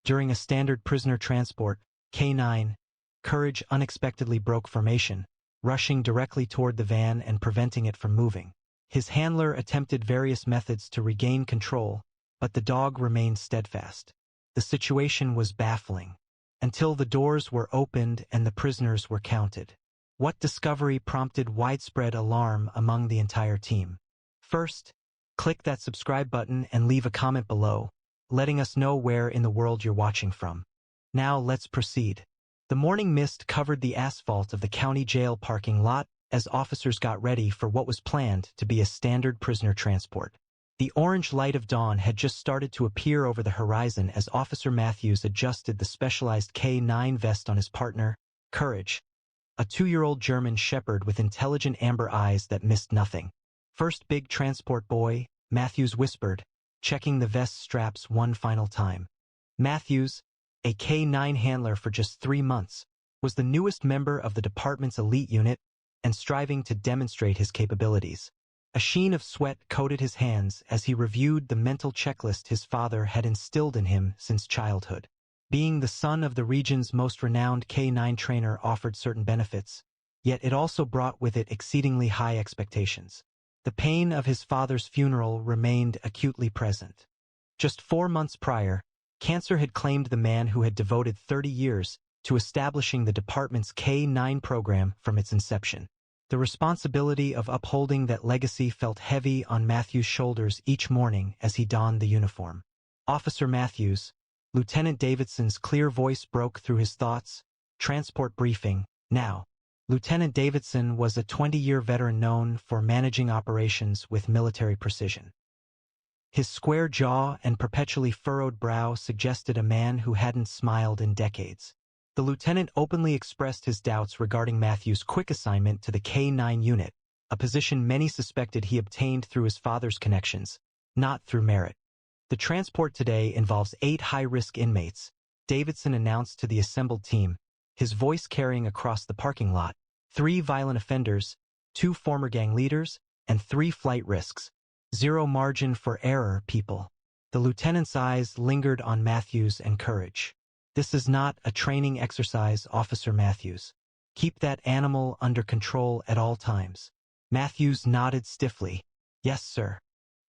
During a standard prisoner transport, K9, Courage unexpectedly broke formation, rushing directly toward the van and preventing it from moving. His handler attempted various methods to regain control, but the dog remained steadfast. The situation was baffling, until the doors were opened and the prisoners were counted. What discovery prompted widespread alarm among the entire team? First, click that subscribe button and leave a comment below, letting us know where in the world you're watching from. Now let's proceed. The morning mist covered the asphalt of the county jail parking lot as officers got ready for what was planned to be a standard prisoner transport. The orange light of dawn had just started to appear over the horizon as Officer Matthews adjusted the specialized K9 vest on his partner, Courage, a 2-year-old German shepherd with intelligent amber eyes that missed nothing. "First big transport, boy," Matthews whispered, checking the vest straps one final time. Matthews, a K9 handler for just 3 months, was the newest member of the department's elite unit and striving to demonstrate his capabilities. A sheen of sweat coated his hands as he reviewed the mental checklist his father had instilled in him since childhood. Being the son of the region's most renowned K9 trainer offered certain benefits, yet it also brought with it exceedingly high expectations. The pain of his father's funeral remained acutely present. Just 4 months prior, cancer had claimed the man who had devoted 30 years to establishing the department's K9 program from its inception. The responsibility of upholding that legacy felt heavy on Matthews' shoulders each morning as he donned the uniform. "Officer Matthews," Lieutenant Davidson's clear voice broke through his thoughts. "Transport briefing, now." Lieutenant Davidson was a 20-year veteran known for managing operations with military precision. His square jaw and perpetually furrowed brow suggested a man who hadn't smiled in decades. The lieutenant openly expressed his doubts regarding Matthews' quick assignment to the K9 unit, a position many suspected he obtained through his father's connections, not through merit. "The transport today involves 8 high-risk inmates," Davidson announced to the assembled team, his voice carrying across the parking lot. 3 violent offenders, 2 former gang leaders, and 3 flight risks. Zero margin for error, people. The lieutenant's eyes lingered on Matthews and Courage. "This is not a training exercise, Officer Matthews. Keep that animal under control at all times." Matthews nodded stiffly. "Yes, sir."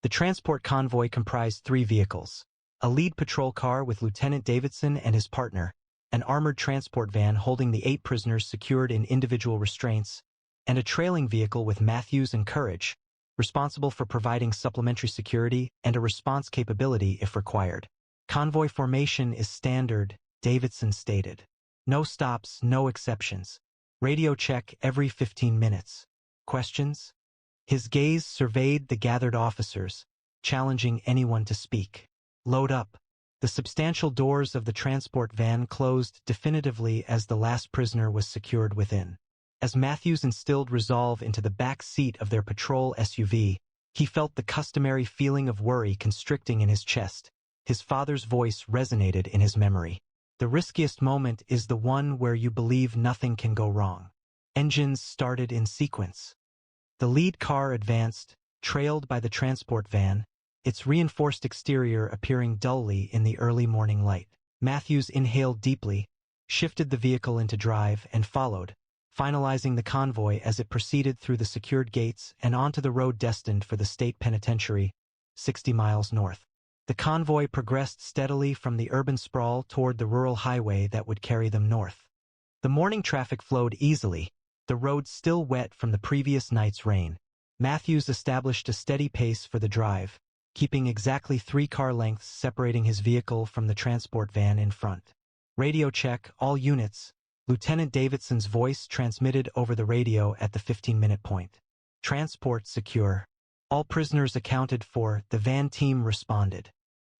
The transport convoy comprised 3 vehicles: a lead patrol car with Lieutenant Davidson and his partner, an armored transport van holding the 8 prisoners secured in individual restraints, and a trailing vehicle with Matthews and Courage, responsible for providing supplementary security and a response capability if required. "Convoy formation is standard," Davidson stated. "No stops, no exceptions. Radio check every 15 minutes. Questions?" His gaze surveyed the gathered officers, challenging anyone to speak. "Load up." The substantial doors of the transport van closed definitively as the last prisoner was secured within. As Matthews instilled resolve into the back seat of their patrol SUV, he felt the customary feeling of worry constricting in his chest. His father's voice resonated in his memory. "The riskiest moment is the one where you believe nothing can go wrong." Engines started in sequence. The lead car advanced, trailed by the transport van, its reinforced exterior appearing dully in the early morning light. Matthews inhaled deeply, shifted the vehicle into drive, and followed, finalizing the convoy as it proceeded through the secured gates and onto the road destined for the state penitentiary, 60 miles north. The convoy progressed steadily from the urban sprawl toward the rural highway that would carry them north. The morning traffic flowed easily, the road still wet from the previous night's rain. Matthews established a steady pace for the drive, keeping exactly 3 car lengths separating his vehicle from the transport van in front. "Radio check, all units," Lieutenant Davidson's voice transmitted over the radio at the 15-minute point. "Transport secure. All prisoners accounted for," the van team responded.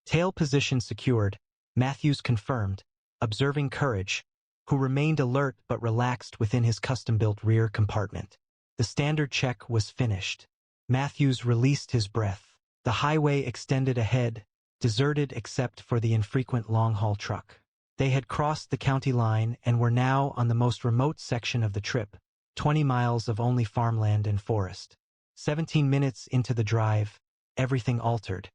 "Tail position secured," Matthews confirmed, observing Courage, who remained alert but relaxed within his custom-built rear compartment. The standard check was finished. Matthews released his breath. The highway extended ahead, deserted except for the infrequent long-haul truck. They had crossed the county line and were now on the most remote section of the trip, 20 miles of only farmland and forest. 17 minutes into the drive, everything altered.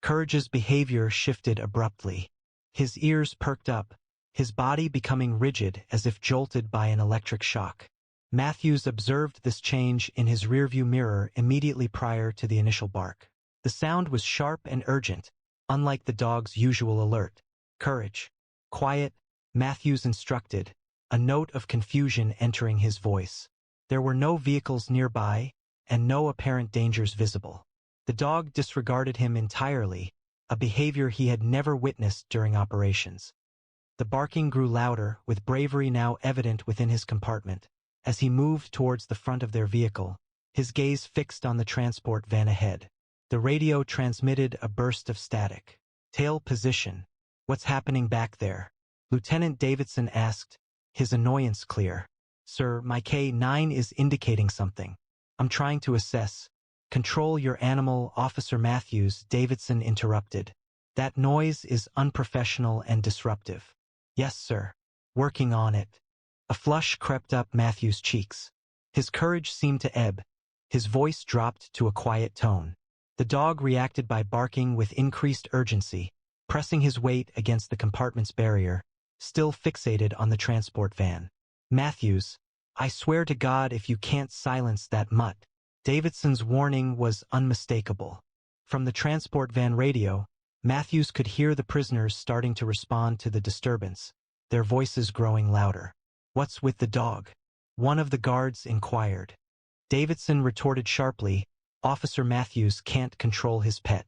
Courage's behavior shifted abruptly. His ears perked up, his body becoming rigid as if jolted by an electric shock. Matthews observed this change in his rearview mirror immediately prior to the initial bark. The sound was sharp and urgent, unlike the dog's usual alert. Courage. Quiet, Matthews instructed, a note of confusion entering his voice. There were no vehicles nearby, and no apparent dangers visible. The dog disregarded him entirely, a behavior he had never witnessed during operations. The barking grew louder, with bravery now evident within his compartment. As he moved towards the front of their vehicle, his gaze fixed on the transport van ahead. The radio transmitted a burst of static. Tail position. What's happening back there? Lieutenant Davidson asked, his annoyance clear. Sir, my K9 is indicating something. I'm trying to assess. Control your animal, Officer Matthews, Davidson interrupted. That noise is unprofessional and disruptive. Yes, sir. Working on it. A flush crept up Matthews' cheeks. His courage seemed to ebb. His voice dropped to a quiet tone. The dog reacted by barking with increased urgency, pressing his weight against the compartment's barrier, still fixated on the transport van. Matthews, I swear to God if you can't silence that mutt. Davidson's warning was unmistakable. From the transport van radio, Matthews could hear the prisoners starting to respond to the disturbance, their voices growing louder. What's with the dog? One of the guards inquired. Davidson retorted sharply, Officer Matthews can't control his pet.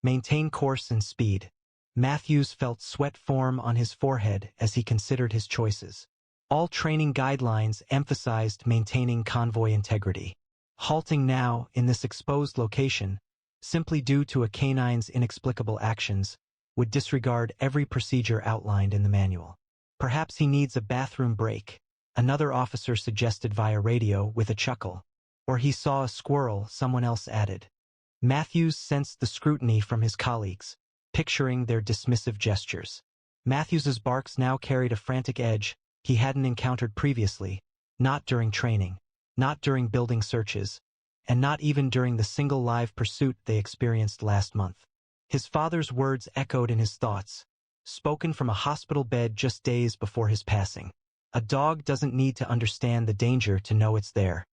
Maintain course and speed. Matthews felt sweat form on his forehead as he considered his choices. All training guidelines emphasized maintaining convoy integrity. Halting now, in this exposed location, simply due to a canine's inexplicable actions, would disregard every procedure outlined in the manual. Perhaps he needs a bathroom break, another officer suggested via radio with a chuckle. Or he saw a squirrel, someone else added. Matthews sensed the scrutiny from his colleagues, picturing their dismissive gestures. Matthews's barks now carried a frantic edge he hadn't encountered previously, not during training, not during building searches, and not even during the single live pursuit they experienced last month. His father's words echoed in his thoughts, spoken from a hospital bed just days before his passing. A dog doesn't need to understand the danger to know it's there.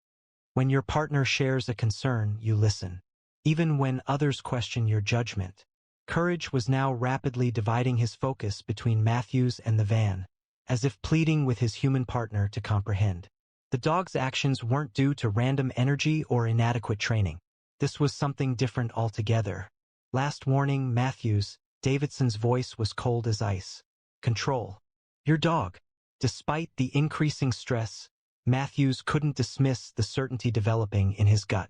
When your partner shares a concern, you listen. Even when others question your judgment. Courage was now rapidly dividing his focus between Matthews and the van, as if pleading with his human partner to comprehend. The dog's actions weren't due to random energy or inadequate training. This was something different altogether. Last warning, Matthews, Davidson's voice was cold as ice. Control. Your dog. Despite the increasing stress, Matthews couldn't dismiss the certainty developing in his gut.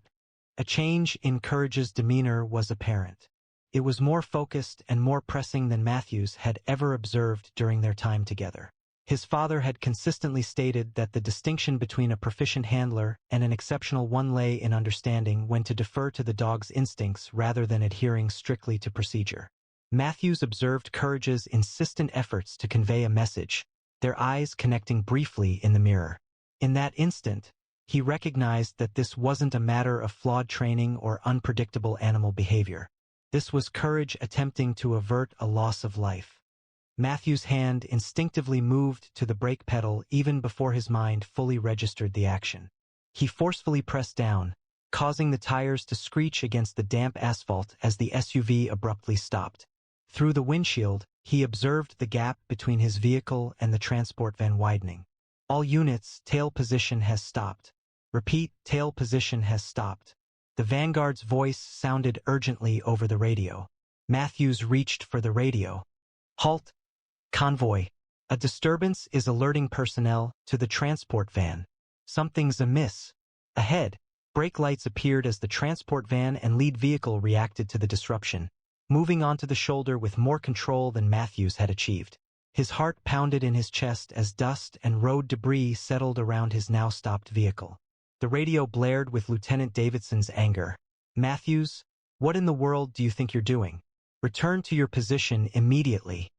A change in Courage's demeanor was apparent. It was more focused and more pressing than Matthews had ever observed during their time together. His father had consistently stated that the distinction between a proficient handler and an exceptional one lay in understanding when to defer to the dog's instincts rather than adhering strictly to procedure. Matthews observed Courage's insistent efforts to convey a message, their eyes connecting briefly in the mirror. In that instant, he recognized that this wasn't a matter of flawed training or unpredictable animal behavior. This was Courage attempting to avert a loss of life. Matthew's hand instinctively moved to the brake pedal even before his mind fully registered the action. He forcefully pressed down, causing the tires to screech against the damp asphalt as the SUV abruptly stopped. Through the windshield, he observed the gap between his vehicle and the transport van widening. All units, tail position has stopped. Repeat, tail position has stopped. The Vanguard's voice sounded urgently over the radio. Matthews reached for the radio. Halt. Convoy. A disturbance is alerting personnel to the transport van. Something's amiss. Ahead, brake lights appeared as the transport van and lead vehicle reacted to the disruption, moving onto the shoulder with more control than Matthews had achieved. His heart pounded in his chest as dust and road debris settled around his now stopped vehicle. The radio blared with Lieutenant Davidson's anger. Matthews, what in the world do you think you're doing? Return to your position immediately.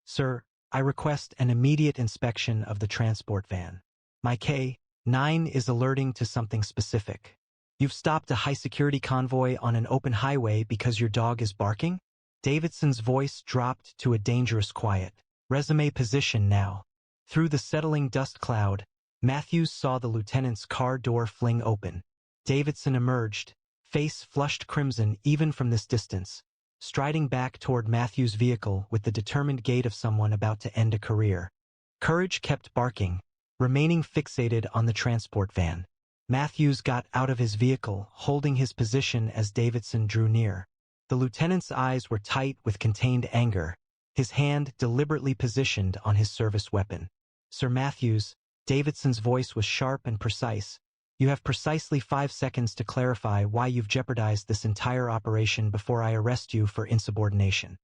Sir, I request an immediate inspection of the transport van. My K9 is alerting to something specific. You've stopped a high-security convoy on an open highway because your dog is barking? Davidson's voice dropped to a dangerous quiet. Resume position now. Through the settling dust cloud, Matthews saw the lieutenant's car door fling open. Davidson emerged, face flushed crimson even from this distance, striding back toward Matthews' vehicle with the determined gait of someone about to end a career. Courage kept barking, remaining fixated on the transport van. Matthews got out of his vehicle, holding his position as Davidson drew near. The lieutenant's eyes were tight with contained anger, his hand deliberately positioned on his service weapon. Sir Matthews, Davidson's voice was sharp and precise. You have precisely 5 seconds to clarify why you've jeopardized this entire operation before I arrest you for insubordination.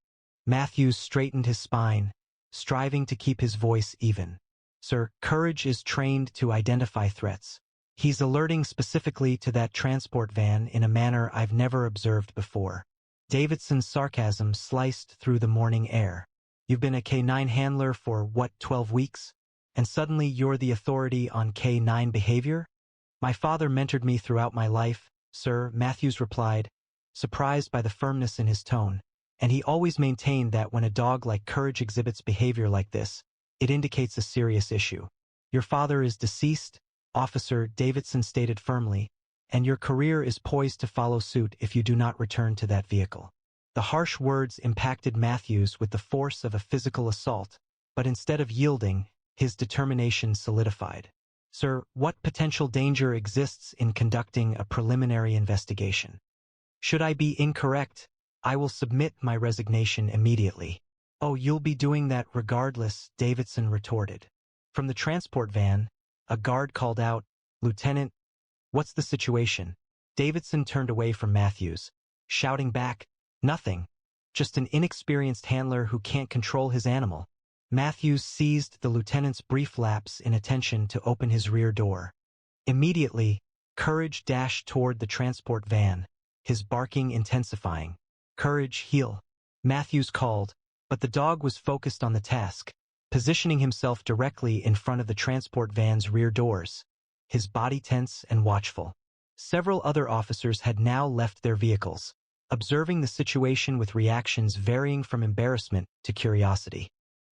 Matthews straightened his spine, striving to keep his voice even. Sir, Courage is trained to identify threats. He's alerting specifically to that transport van in a manner I've never observed before. Davidson's sarcasm sliced through the morning air. You've been a K9 handler for, 12 weeks? And suddenly you're the authority on K9 behavior? My father mentored me throughout my life, sir, Matthews replied, surprised by the firmness in his tone, and he always maintained that when a dog like Courage exhibits behavior like this, it indicates a serious issue. Your father is deceased, Officer Davidson stated firmly, and your career is poised to follow suit if you do not return to that vehicle. The harsh words impacted Matthews with the force of a physical assault, but instead of yielding, his determination solidified. Sir, what potential danger exists in conducting a preliminary investigation? Should I be incorrect, I will submit my resignation immediately. Oh, you'll be doing that regardless, Davidson retorted. From the transport van, a guard called out, Lieutenant, what's the situation? Davidson turned away from Matthews, shouting back, nothing, just an inexperienced handler who can't control his animal. Matthews seized the lieutenant's brief lapse in attention to open his rear door. Immediately, Courage dashed toward the transport van, his barking intensifying. Courage, heel, Matthews called, but the dog was focused on the task, positioning himself directly in front of the transport van's rear doors, his body tense and watchful. Several other officers had now left their vehicles, observing the situation with reactions varying from embarrassment to curiosity.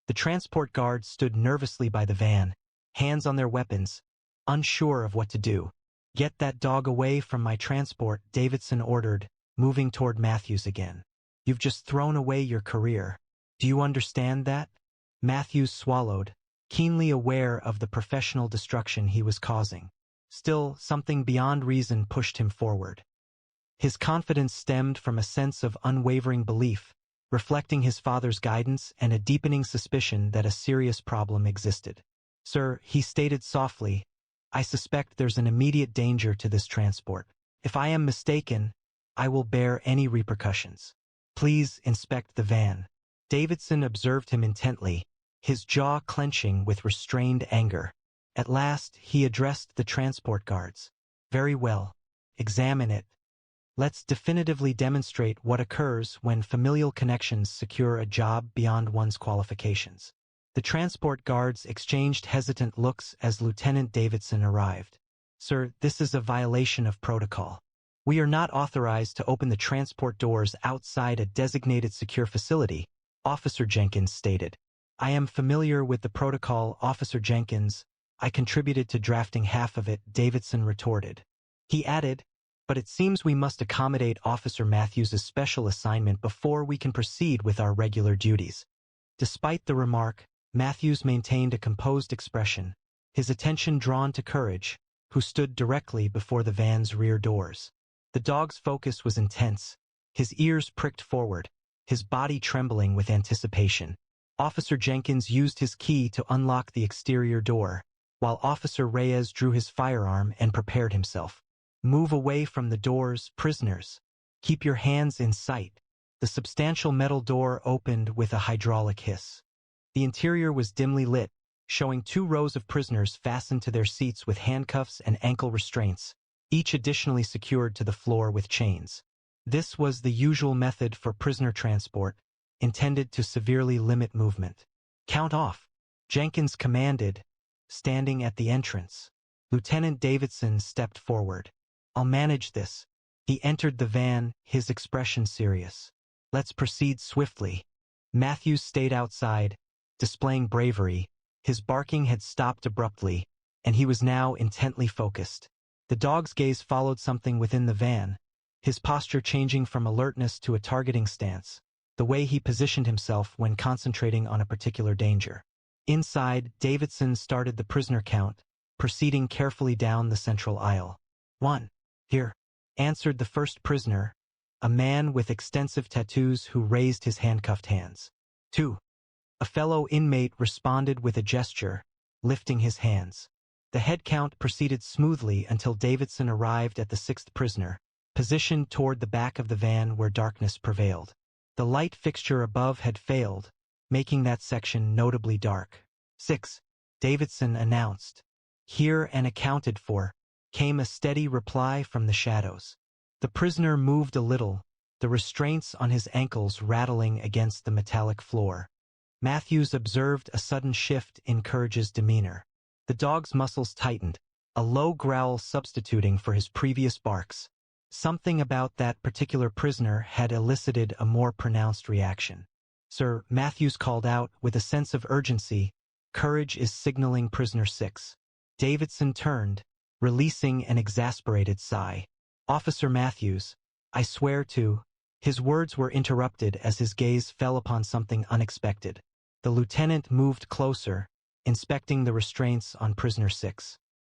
The transport guards stood nervously by the van, hands on their weapons, unsure of what to do. Get that dog away from my transport, Davidson ordered, moving toward Matthews again. You've just thrown away your career. Do you understand that? Matthews swallowed, keenly aware of the professional destruction he was causing. Still, something beyond reason pushed him forward. His confidence stemmed from a sense of unwavering belief, reflecting his father's guidance and a deepening suspicion that a serious problem existed. Sir, he stated softly, I suspect there's an immediate danger to this transport. If I am mistaken, I will bear any repercussions. Please inspect the van. Davidson observed him intently, his jaw clenching with restrained anger. At last, he addressed the transport guards. Very well. Examine it. Let's definitively demonstrate what occurs when familial connections secure a job beyond one's qualifications. The transport guards exchanged hesitant looks as Lieutenant Davidson arrived. Sir, this is a violation of protocol. We are not authorized to open the transport doors outside a designated secure facility, Officer Jenkins stated. I am familiar with the protocol, Officer Jenkins. I contributed to drafting half of it, Davidson retorted. He added, but it seems we must accommodate Officer Matthews' special assignment before we can proceed with our regular duties. Despite the remark, Matthews maintained a composed expression, his attention drawn to Courage, who stood directly before the van's rear doors. The dog's focus was intense, his ears pricked forward, his body trembling with anticipation. Officer Jenkins used his key to unlock the exterior door, while Officer Reyes drew his firearm and prepared himself. Move away from the doors, prisoners. Keep your hands in sight. The substantial metal door opened with a hydraulic hiss. The interior was dimly lit, showing 2 rows of prisoners fastened to their seats with handcuffs and ankle restraints, each additionally secured to the floor with chains. This was the usual method for prisoner transport, intended to severely limit movement. Count off, Jenkins commanded, standing at the entrance. Lieutenant Davidson stepped forward. I'll manage this. He entered the van, his expression serious. Let's proceed swiftly. Matthews stayed outside, displaying bravery. His barking had stopped abruptly, and he was now intently focused. The dog's gaze followed something within the van, his posture changing from alertness to a targeting stance, the way he positioned himself when concentrating on a particular danger. Inside, Davidson started the prisoner count, proceeding carefully down the central aisle. 1. Here, answered the first prisoner, a man with extensive tattoos who raised his handcuffed hands. 2. A fellow inmate responded with a gesture, lifting his hands. The head count proceeded smoothly until Davidson arrived at the sixth prisoner, positioned toward the back of the van where darkness prevailed. The light fixture above had failed, making that section notably dark. 6. Davidson announced. Here and accounted for, came a steady reply from the shadows. The prisoner moved a little, the restraints on his ankles rattling against the metallic floor. Matthews observed a sudden shift in Courage's demeanor. The dog's muscles tightened, a low growl substituting for his previous barks. Something about that particular prisoner had elicited a more pronounced reaction. Sir, Matthews called out with a sense of urgency, Courage is signaling prisoner 6. Davidson turned, releasing an exasperated sigh. Officer Matthews, I swear to... His words were interrupted as his gaze fell upon something unexpected. The lieutenant moved closer, inspecting the restraints on prisoner 6.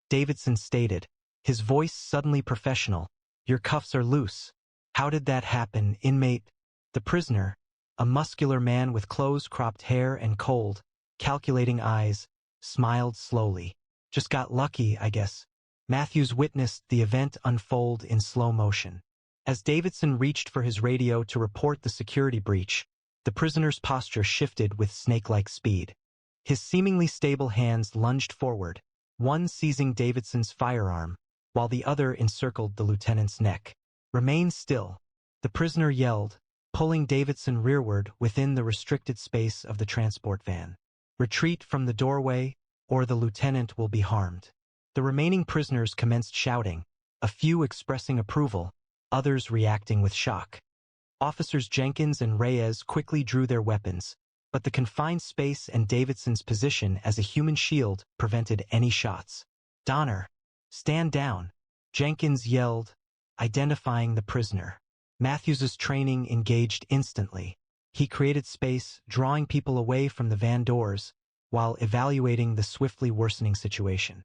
Davidson stated, his voice suddenly professional, your cuffs are loose. How did that happen, inmate? The prisoner, a muscular man with close-cropped hair and cold, calculating eyes, smiled slowly. Just got lucky, I guess. Matthews witnessed the event unfold in slow motion. As Davidson reached for his radio to report the security breach, the prisoner's posture shifted with snake-like speed. His seemingly stable hands lunged forward, one seizing Davidson's firearm, while the other encircled the lieutenant's neck. Remain still, the prisoner yelled, pulling Davidson rearward within the restricted space of the transport van. Retreat from the doorway, or the lieutenant will be harmed. The remaining prisoners commenced shouting, a few expressing approval, others reacting with shock. Officers Jenkins and Reyes quickly drew their weapons, but the confined space and Davidson's position as a human shield prevented any shots. Donner, stand down, Jenkins yelled, identifying the prisoner. Matthews's training engaged instantly. He created space, drawing people away from the van doors, while evaluating the swiftly worsening situation.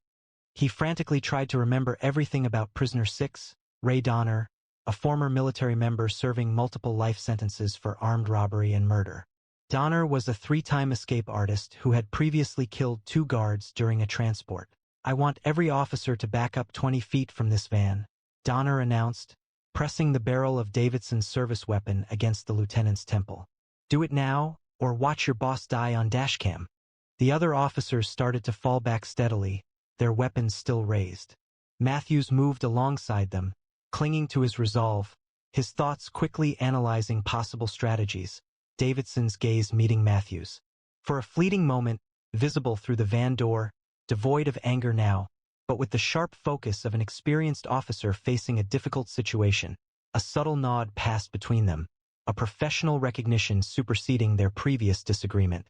He frantically tried to remember everything about prisoner 6, Ray Donner, a former military member serving multiple life sentences for armed robbery and murder. Donner was a 3-time escape artist who had previously killed 2 guards during a transport. I want every officer to back up 20 feet from this van, Donner announced, pressing the barrel of Davidson's service weapon against the lieutenant's temple. Do it now, or watch your boss die on dashcam. The other officers started to fall back steadily, their weapons still raised. Matthews moved alongside them, clinging to his resolve, his thoughts quickly analyzing possible strategies, Davidson's gaze meeting Matthews. For a fleeting moment, visible through the van door, devoid of anger now, but with the sharp focus of an experienced officer facing a difficult situation, a subtle nod passed between them, a professional recognition superseding their previous disagreement.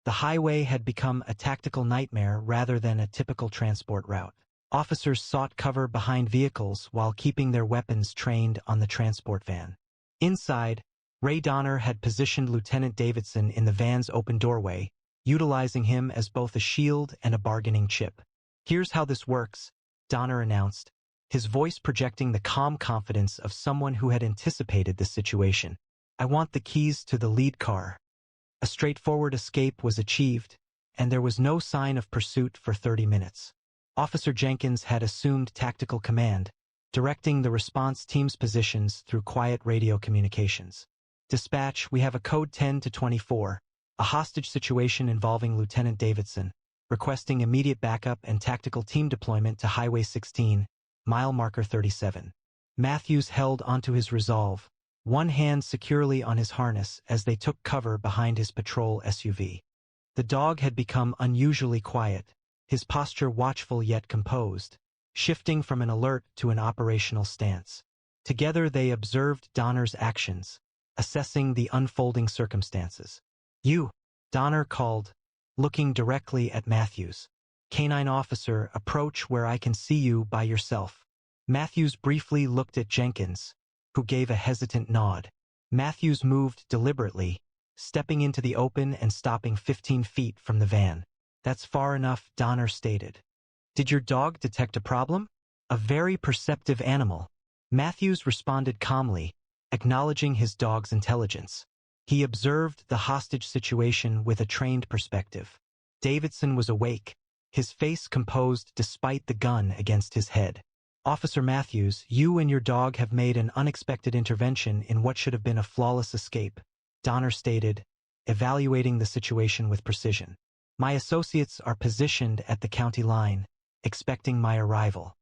The highway had become a tactical nightmare rather than a typical transport route. Officers sought cover behind vehicles while keeping their weapons trained on the transport van. Inside, Ray Donner had positioned Lieutenant Davidson in the van's open doorway, utilizing him as both a shield and a bargaining chip. Here's how this works, Donner announced, his voice projecting the calm confidence of someone who had anticipated the situation. I want the keys to the lead car. A straightforward escape was achieved, and there was no sign of pursuit for 30 minutes. Officer Jenkins had assumed tactical command, directing the response team's positions through quiet radio communications. Dispatch, we have a code 10-24, a hostage situation involving Lieutenant Davidson, requesting immediate backup and tactical team deployment to Highway 16, mile marker 37. Matthews held onto his resolve, one hand securely on his harness as they took cover behind his patrol SUV. The dog had become unusually quiet, his posture watchful yet composed, shifting from an alert to an operational stance. Together they observed Donner's actions, assessing the unfolding circumstances. "You," Donner called, looking directly at Matthews. "Canine officer, approach where I can see you by yourself." Matthews briefly looked at Jenkins, who gave a hesitant nod. Matthews moved deliberately, stepping into the open and stopping 15 feet from the van. "That's far enough," Donner stated. "Did your dog detect a problem?" "A very perceptive animal." Matthews responded calmly, acknowledging his dog's intelligence. He observed the hostage situation with a trained perspective. Davidson was awake, his face composed despite the gun against his head. "Officer Matthews, you and your dog have made an unexpected intervention in what should have been a flawless escape," Donner stated, evaluating the situation with precision. "My associates are positioned at the county line, expecting my arrival.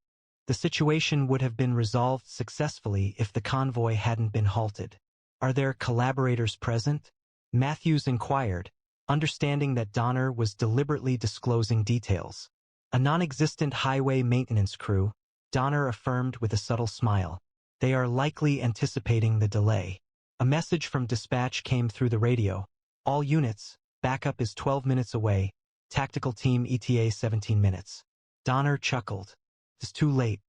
The situation would have been resolved successfully if the convoy hadn't been halted." "Are there collaborators present?" Matthews inquired, understanding that Donner was deliberately disclosing details. "A non-existent highway maintenance crew," Donner affirmed with a subtle smile. "They are likely anticipating the delay." A message from dispatch came through the radio. "All units, backup is 12 minutes away. Tactical team ETA 17 minutes. Donner chuckled. "It's too late."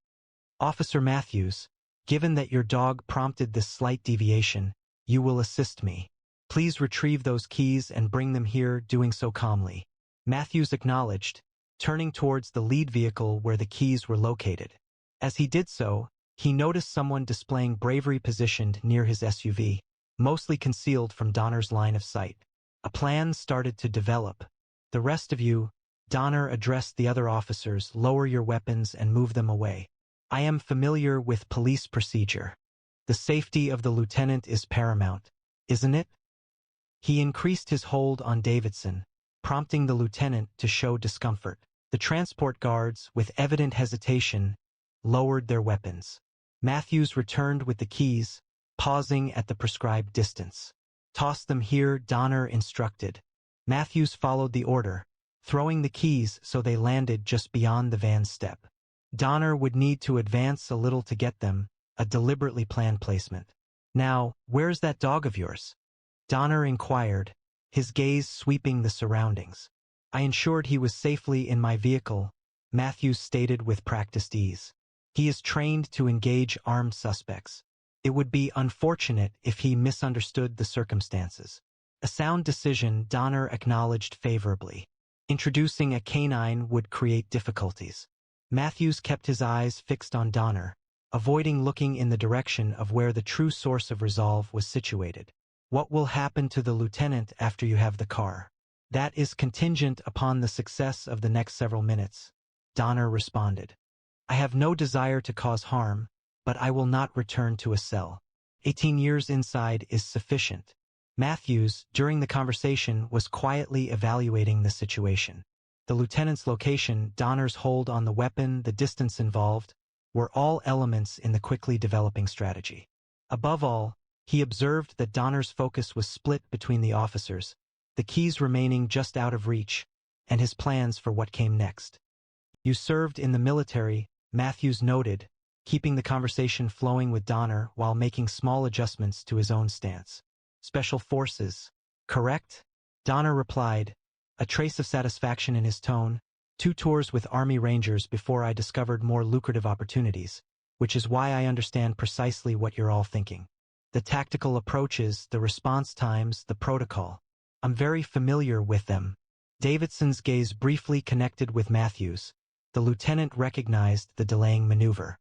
"Officer Matthews, given that your dog prompted this slight deviation, you will assist me. Please retrieve those keys and bring them here, doing so calmly." Matthews acknowledged, turning towards the lead vehicle where the keys were located. As he did so, he noticed someone displaying bravery positioned near his SUV, mostly concealed from Donner's line of sight. A plan started to develop. "The rest of you," Donner addressed the other officers, "lower your weapons and move them away. I am familiar with police procedure. The safety of the lieutenant is paramount, isn't it?" He increased his hold on Davidson, prompting the lieutenant to show discomfort. The transport guards, with evident hesitation, lowered their weapons. Matthews returned with the keys, pausing at the prescribed distance. "Toss them here," Donner instructed. Matthews followed the order, throwing the keys so they landed just beyond the van's step. Donner would need to advance a little to get them, a deliberately planned placement. "Now, where's that dog of yours?" Donner inquired, his gaze sweeping the surroundings. "I ensured he was safely in my vehicle," Matthews stated with practiced ease. "He is trained to engage armed suspects. It would be unfortunate if he misunderstood the circumstances." A sound decision, Donner acknowledged favorably. Introducing a canine would create difficulties. Matthews kept his eyes fixed on Donner, avoiding looking in the direction of where the true source of resolve was situated. "What will happen to the lieutenant after you have the car?" "That is contingent upon the success of the next several minutes," Donner responded. "I have no desire to cause harm, but I will not return to a cell. 18 years inside is sufficient." Matthews, during the conversation, was quietly evaluating the situation. The lieutenant's location, Donner's hold on the weapon, the distance involved, were all elements in the quickly developing strategy. Above all, he observed that Donner's focus was split between the officers, the keys remaining just out of reach, and his plans for what came next. "You served in the military," Matthews noted, keeping the conversation flowing with Donner while making small adjustments to his own stance. "Special Forces, correct?" Donner replied, a trace of satisfaction in his tone. "2 tours with Army Rangers before I discovered more lucrative opportunities, which is why I understand precisely what you're all thinking. The tactical approaches, the response times, the protocol. I'm very familiar with them." Davidson's gaze briefly connected with Matthews. The lieutenant recognized the delaying maneuver.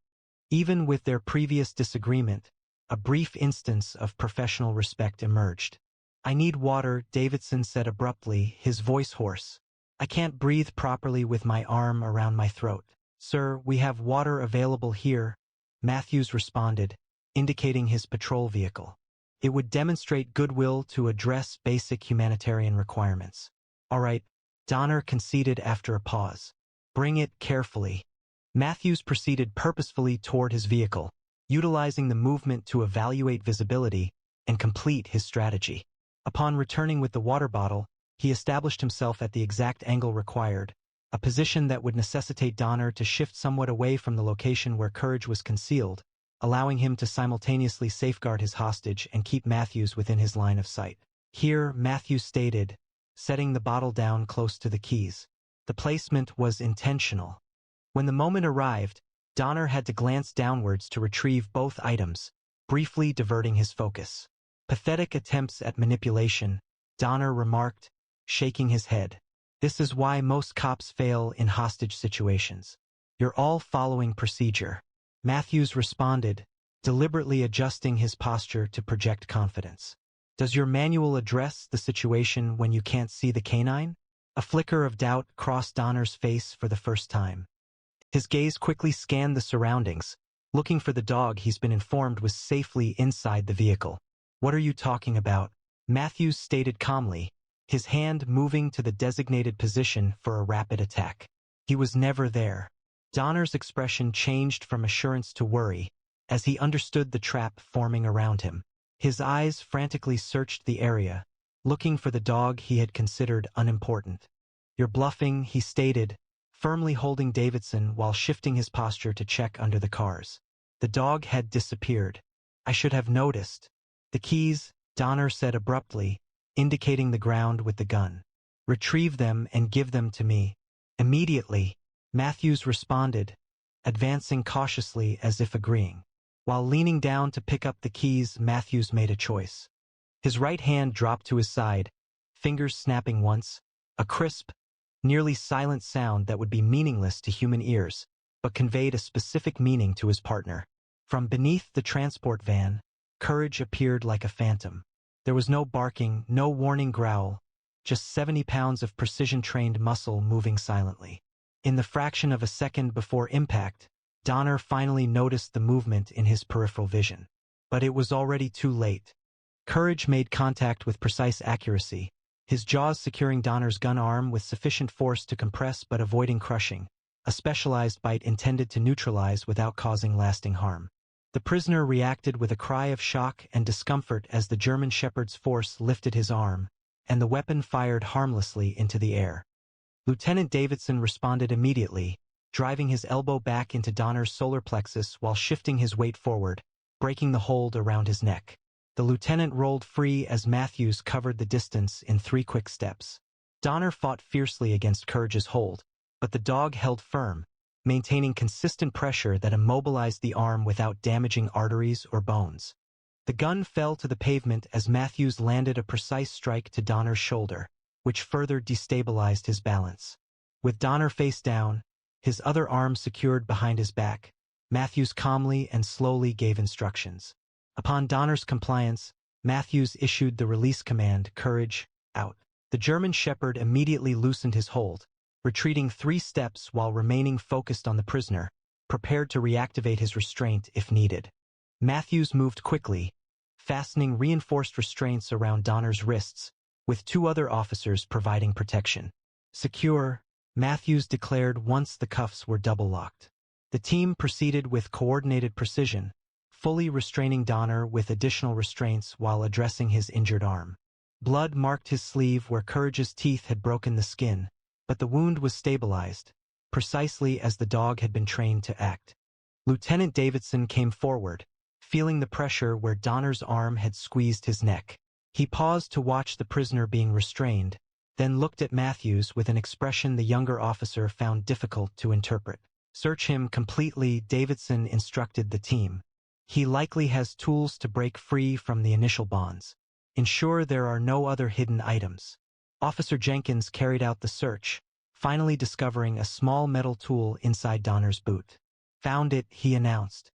Even with their previous disagreement, a brief instance of professional respect emerged. "I need water," Davidson said abruptly, his voice hoarse. "I can't breathe properly with my arm around my throat." "Sir, we have water available here," Matthews responded, indicating his patrol vehicle. "It would demonstrate goodwill to address basic humanitarian requirements." "All right," Donner conceded after a pause. "Bring it carefully." Matthews proceeded purposefully toward his vehicle, utilizing the movement to evaluate visibility and complete his strategy. Upon returning with the water bottle, he established himself at the exact angle required, a position that would necessitate Donner to shift somewhat away from the location where Courage was concealed, allowing him to simultaneously safeguard his hostage and keep Matthews within his line of sight. Here, Matthews stated, setting the bottle down close to the keys. The placement was intentional. When the moment arrived, Donner had to glance downwards to retrieve both items, briefly diverting his focus. Pathetic attempts at manipulation, Donner remarked, shaking his head. This is why most cops fail in hostage situations. You're all following procedure. Matthews responded, deliberately adjusting his posture to project confidence. Does your manual address the situation when you can't see the canine? A flicker of doubt crossed Donner's face for the first time. His gaze quickly scanned the surroundings, looking for the dog he's been informed was safely inside the vehicle. What are you talking about? Matthews stated calmly, his hand moving to the designated position for a rapid attack. He was never there. Donner's expression changed from assurance to worry as he understood the trap forming around him. His eyes frantically searched the area, looking for the dog he had considered unimportant. You're bluffing, he stated, firmly holding Davidson while shifting his posture to check under the cars. The dog had disappeared. I should have noticed. The keys, Donner said abruptly, indicating the ground with the gun. Retrieve them and give them to me. Immediately, Matthews responded, advancing cautiously as if agreeing. While leaning down to pick up the keys, Matthews made a choice. His right hand dropped to his side, fingers snapping once, a crisp, nearly silent sound that would be meaningless to human ears, but conveyed a specific meaning to his partner. From beneath the transport van, Courage appeared like a phantom. There was no barking, no warning growl, just 70 pounds of precision-trained muscle moving silently. In the fraction of a second before impact, Donner finally noticed the movement in his peripheral vision. But it was already too late. Courage made contact with precise accuracy, his jaws securing Donner's gun arm with sufficient force to compress but avoiding crushing, a specialized bite intended to neutralize without causing lasting harm. The prisoner reacted with a cry of shock and discomfort as the German Shepherd's force lifted his arm, and the weapon fired harmlessly into the air. Lieutenant Davidson responded immediately, driving his elbow back into Donner's solar plexus while shifting his weight forward, breaking the hold around his neck. The lieutenant rolled free as Matthews covered the distance in 3 quick steps. Donner fought fiercely against Courage's hold, but the dog held firm, maintaining consistent pressure that immobilized the arm without damaging arteries or bones. The gun fell to the pavement as Matthews landed a precise strike to Donner's shoulder, which further destabilized his balance. With Donner face down, his other arm secured behind his back, Matthews calmly and slowly gave instructions. Upon Donner's compliance, Matthews issued the release command, Courage, out. The German Shepherd immediately loosened his hold, retreating 3 steps while remaining focused on the prisoner, prepared to reactivate his restraint if needed. Matthews moved quickly, fastening reinforced restraints around Donner's wrists, with 2 other officers providing protection. Secure, Matthews declared once the cuffs were double-locked. The team proceeded with coordinated precision, fully restraining Donner with additional restraints while addressing his injured arm. Blood marked his sleeve where Courage's teeth had broken the skin, but the wound was stabilized, precisely as the dog had been trained to act. Lieutenant Davidson came forward, feeling the pressure where Donner's arm had squeezed his neck. He paused to watch the prisoner being restrained, then looked at Matthews with an expression the younger officer found difficult to interpret. Search him completely, Davidson instructed the team. He likely has tools to break free from the initial bonds. Ensure there are no other hidden items. Officer Jenkins carried out the search, finally discovering a small metal tool inside Donner's boot. Found it, he announced.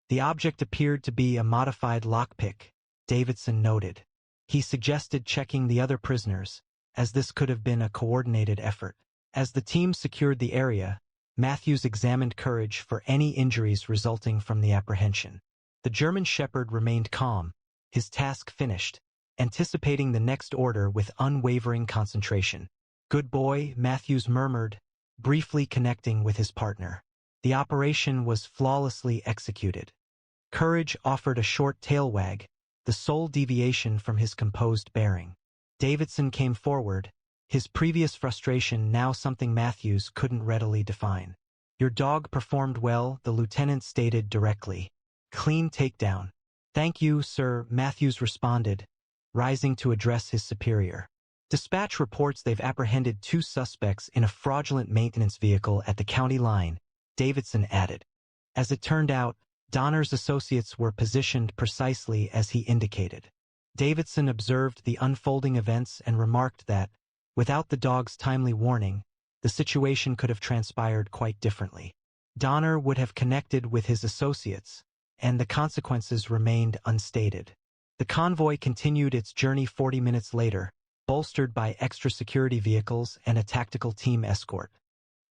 The object appeared to be a modified lockpick, Davidson noted. He suggested checking the other prisoners, as this could have been a coordinated effort. As the team secured the area, Matthews examined Courage for any injuries resulting from the apprehension. The German Shepherd remained calm, his task finished, anticipating the next order with unwavering concentration. Good boy, Matthews murmured, briefly connecting with his partner. The operation was flawlessly executed. Courage offered a short tail wag, the sole deviation from his composed bearing. Davidson came forward, his previous frustration now something Matthews couldn't readily define. Your dog performed well, the lieutenant stated directly. Clean takedown. Thank you, sir, Matthews responded, rising to address his superior. Dispatch reports they've apprehended 2 suspects in a fraudulent maintenance vehicle at the county line, Davidson added. As it turned out, Donner's associates were positioned precisely as he indicated. Davidson observed the unfolding events and remarked that, without the dog's timely warning, the situation could have transpired quite differently. Donner would have connected with his associates, and the consequences remained unstated. The convoy continued its journey 40 minutes later, bolstered by extra security vehicles and a tactical team escort.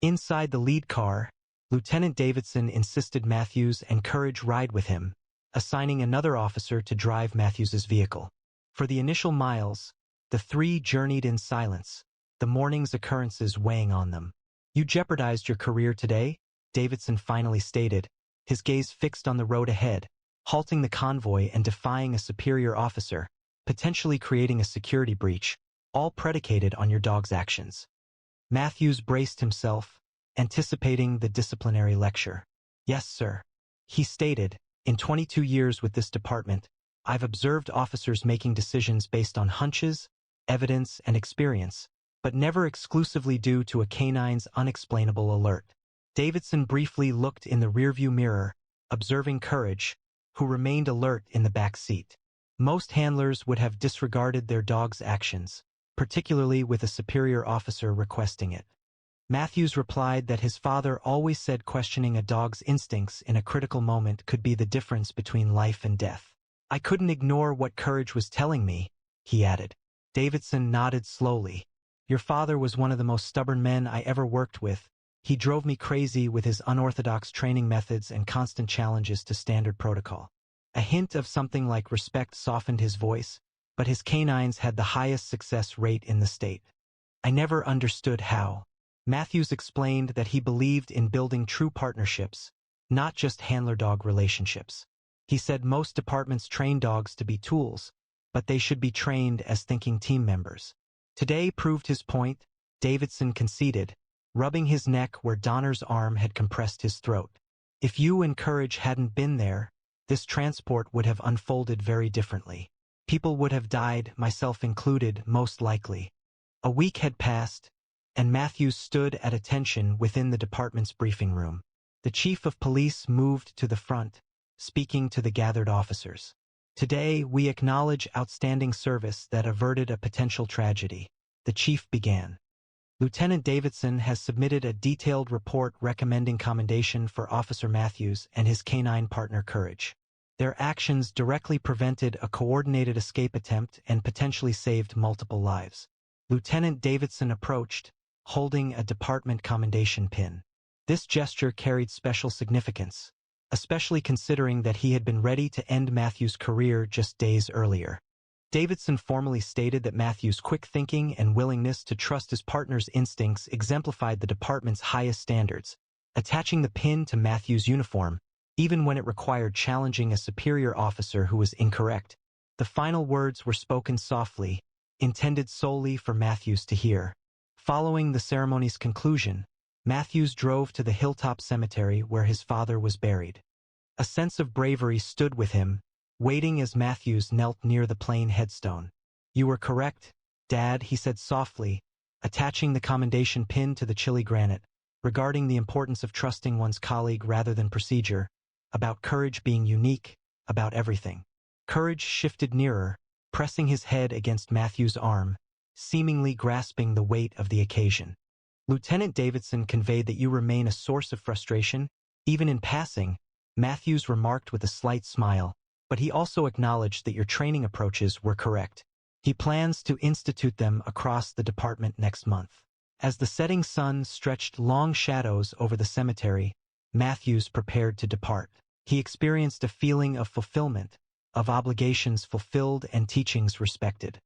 Inside the lead car, Lieutenant Davidson insisted Matthews and Courage ride with him, assigning another officer to drive Matthews's vehicle. For the initial miles, the 3 journeyed in silence, the morning's occurrences weighing on them. You jeopardized your career today, Davidson finally stated, his gaze fixed on the road ahead, halting the convoy and defying a superior officer, potentially creating a security breach, all predicated on your dog's actions. Matthews braced himself, anticipating the disciplinary lecture. Yes, sir. He stated, in 22 years with this department, I've observed officers making decisions based on hunches, evidence, and experience, but never exclusively due to a canine's unexplainable alert. Davidson briefly looked in the rearview mirror, observing Courage, who remained alert in the back seat. Most handlers would have disregarded their dog's actions, particularly with a superior officer requesting it. Matthews replied that his father always said questioning a dog's instincts in a critical moment could be the difference between life and death. I couldn't ignore what Courage was telling me, he added. Davidson nodded slowly. Your father was one of the most stubborn men I ever worked with. He drove me crazy with his unorthodox training methods and constant challenges to standard protocol. A hint of something like respect softened his voice, but his canines had the highest success rate in the state. I never understood how. Matthews explained that he believed in building true partnerships, not just handler-dog relationships. He said most departments train dogs to be tools, but they should be trained as thinking team members. Today proved his point, Davidson conceded, rubbing his neck where Donner's arm had compressed his throat. If you and Courage hadn't been there, this transport would have unfolded very differently. People would have died, myself included, most likely. A week had passed, and Matthews stood at attention within the department's briefing room. The chief of police moved to the front, speaking to the gathered officers. Today, we acknowledge outstanding service that averted a potential tragedy, the chief began. Lieutenant Davidson has submitted a detailed report recommending commendation for Officer Matthews and his canine partner Courage. Their actions directly prevented a coordinated escape attempt and potentially saved multiple lives. Lieutenant Davidson approached, holding a department commendation pin. This gesture carried special significance, especially considering that he had been ready to end Matthews' career just days earlier. Davidson formally stated that Matthews' quick thinking and willingness to trust his partner's instincts exemplified the department's highest standards, attaching the pin to Matthews' uniform, even when it required challenging a superior officer who was incorrect. The final words were spoken softly, intended solely for Matthews to hear. Following the ceremony's conclusion, Matthews drove to the Hilltop Cemetery where his father was buried. A sense of bravery stood with him, waiting as Matthews knelt near the plain headstone. You were correct, Dad, he said softly, attaching the commendation pin to the chilly granite, regarding the importance of trusting one's colleague rather than procedure, about Courage being unique, about everything. Courage shifted nearer, pressing his head against Matthews' arm, seemingly grasping the weight of the occasion. Lieutenant Davidson conveyed that you remain a source of frustration, even in passing, Matthews remarked with a slight smile, but he also acknowledged that your training approaches were correct. He plans to institute them across the department next month. As the setting sun stretched long shadows over the cemetery, Matthews prepared to depart. He experienced a feeling of fulfillment, of obligations fulfilled and teachings respected.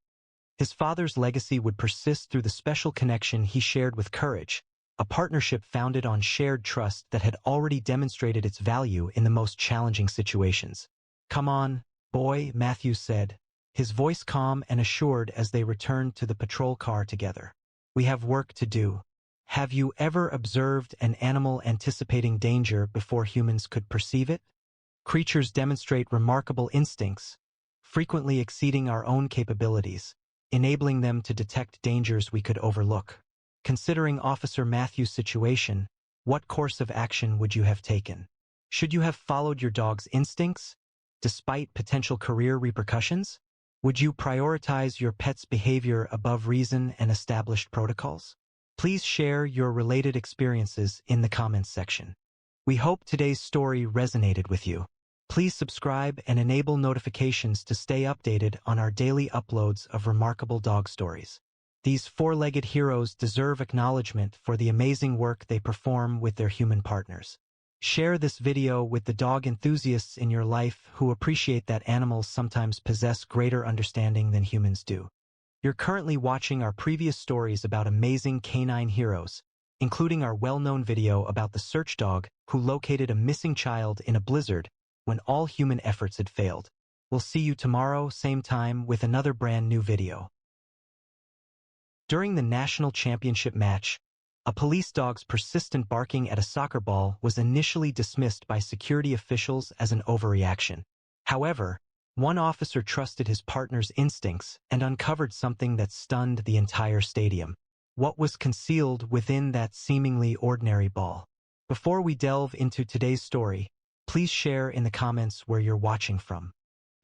His father's legacy would persist through the special connection he shared with Courage, a partnership founded on shared trust that had already demonstrated its value in the most challenging situations. Come on, boy, Matthews said, his voice calm and assured as they returned to the patrol car together. We have work to do. Have you ever observed an animal anticipating danger before humans could perceive it? Creatures demonstrate remarkable instincts, frequently exceeding our own capabilities, enabling them to detect dangers we could overlook. Considering Officer Matthew's situation, what course of action would you have taken? Should you have followed your dog's instincts, despite potential career repercussions? Would you prioritize your pet's behavior above reason and established protocols? Please share your related experiences in the comments section. We hope today's story resonated with you. Please subscribe and enable notifications to stay updated on our daily uploads of remarkable dog stories. These four-legged heroes deserve acknowledgement for the amazing work they perform with their human partners. Share this video with the dog enthusiasts in your life who appreciate that animals sometimes possess greater understanding than humans do. You're currently watching our previous stories about amazing canine heroes, including our well-known video about the search dog who located a missing child in a blizzard when all human efforts had failed. We'll see you tomorrow, same time, with another brand new video. During the national championship match, a police dog's persistent barking at a soccer ball was initially dismissed by security officials as an overreaction. However, one officer trusted his partner's instincts and uncovered something that stunned the entire stadium. What was concealed within that seemingly ordinary ball? Before we delve into today's story, please share in the comments where you're watching from.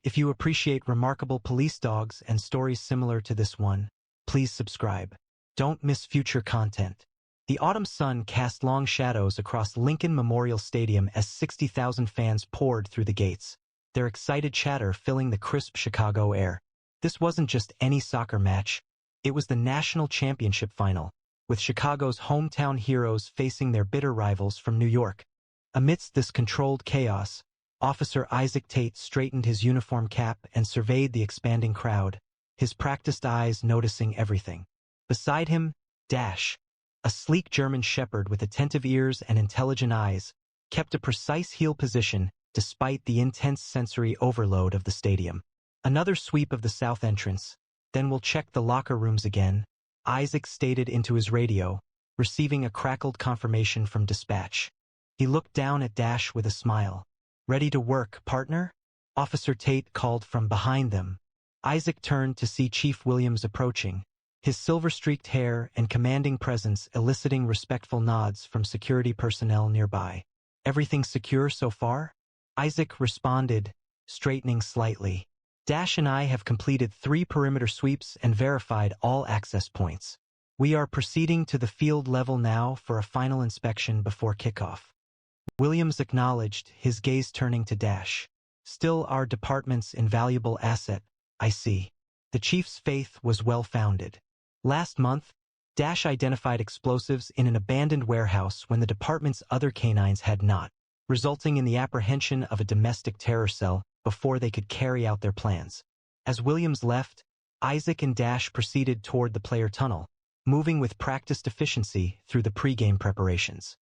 If you appreciate remarkable police dogs and stories similar to this one, please subscribe. Don't miss future content. The autumn sun cast long shadows across Lincoln Memorial Stadium as 60,000 fans poured through the gates, their excited chatter filling the crisp Chicago air. This wasn't just any soccer match. It was the national championship final, with Chicago's hometown heroes facing their bitter rivals from New York. Amidst this controlled chaos, Officer Isaac Tate straightened his uniform cap and surveyed the expanding crowd, his practiced eyes noticing everything. Beside him, Dash, a sleek German shepherd with attentive ears and intelligent eyes, kept a precise heel position despite the intense sensory overload of the stadium. Another sweep of the south entrance, then we'll check the locker rooms again, Isaac stated into his radio, receiving a crackled confirmation from dispatch. He looked down at Dash with a smile. "Ready to work, partner?" Officer Tate called from behind them. Isaac turned to see Chief Williams approaching, his silver-streaked hair and commanding presence eliciting respectful nods from security personnel nearby. "Everything secure so far?" Isaac responded, straightening slightly. "Dash and I have completed 3 perimeter sweeps and verified all access points. We are proceeding to the field level now for a final inspection before kickoff." Williams acknowledged, his gaze turning to Dash. "Still our department's invaluable asset, I see." The chief's faith was well-founded. Last month, Dash identified explosives in an abandoned warehouse when the department's other canines had not, resulting in the apprehension of a domestic terror cell before they could carry out their plans. As Williams left, Isaac and Dash proceeded toward the player tunnel, moving with practiced efficiency through the pre-game preparations.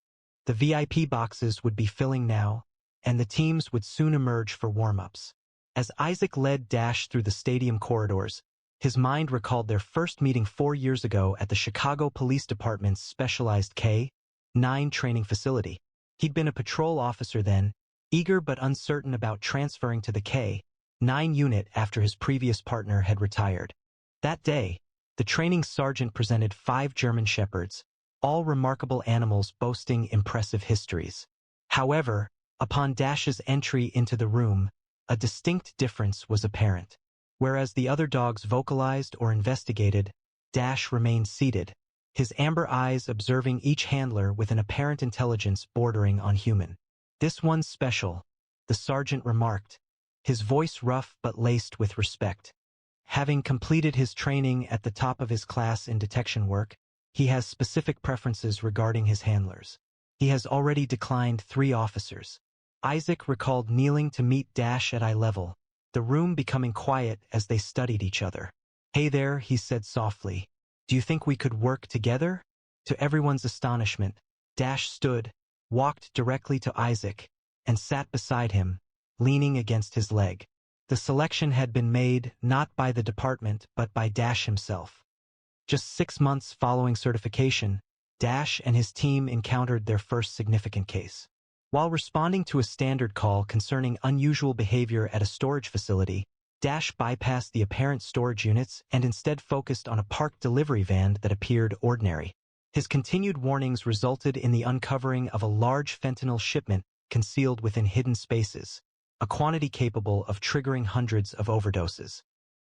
The VIP boxes would be filling now, and the teams would soon emerge for warm-ups. As Isaac led Dash through the stadium corridors, his mind recalled their first meeting 4 years ago at the Chicago Police Department's specialized K-9 training facility. He'd been a patrol officer then, eager but uncertain about transferring to the K-9 unit after his previous partner had retired. That day, the training sergeant presented 5 German shepherds, all remarkable animals boasting impressive histories. However, upon Dash's entry into the room, a distinct difference was apparent. Whereas the other dogs vocalized or investigated, Dash remained seated, his amber eyes observing each handler with an apparent intelligence bordering on human. "This one's special," the sergeant remarked, his voice rough but laced with respect. Having completed his training at the top of his class in detection work, he has specific preferences regarding his handlers. He has already declined 3 officers. Isaac recalled kneeling to meet Dash at eye level, the room becoming quiet as they studied each other. "Hey there," he said softly. "Do you think we could work together?" To everyone's astonishment, Dash stood, walked directly to Isaac, and sat beside him, leaning against his leg. The selection had been made not by the department but by Dash himself. Just 6 months following certification, Dash and his team encountered their first significant case. While responding to a standard call concerning unusual behavior at a storage facility, Dash bypassed the apparent storage units and instead focused on a parked delivery van that appeared ordinary. His continued warnings resulted in the uncovering of a large fentanyl shipment concealed within hidden spaces, a quantity capable of triggering hundreds of overdoses.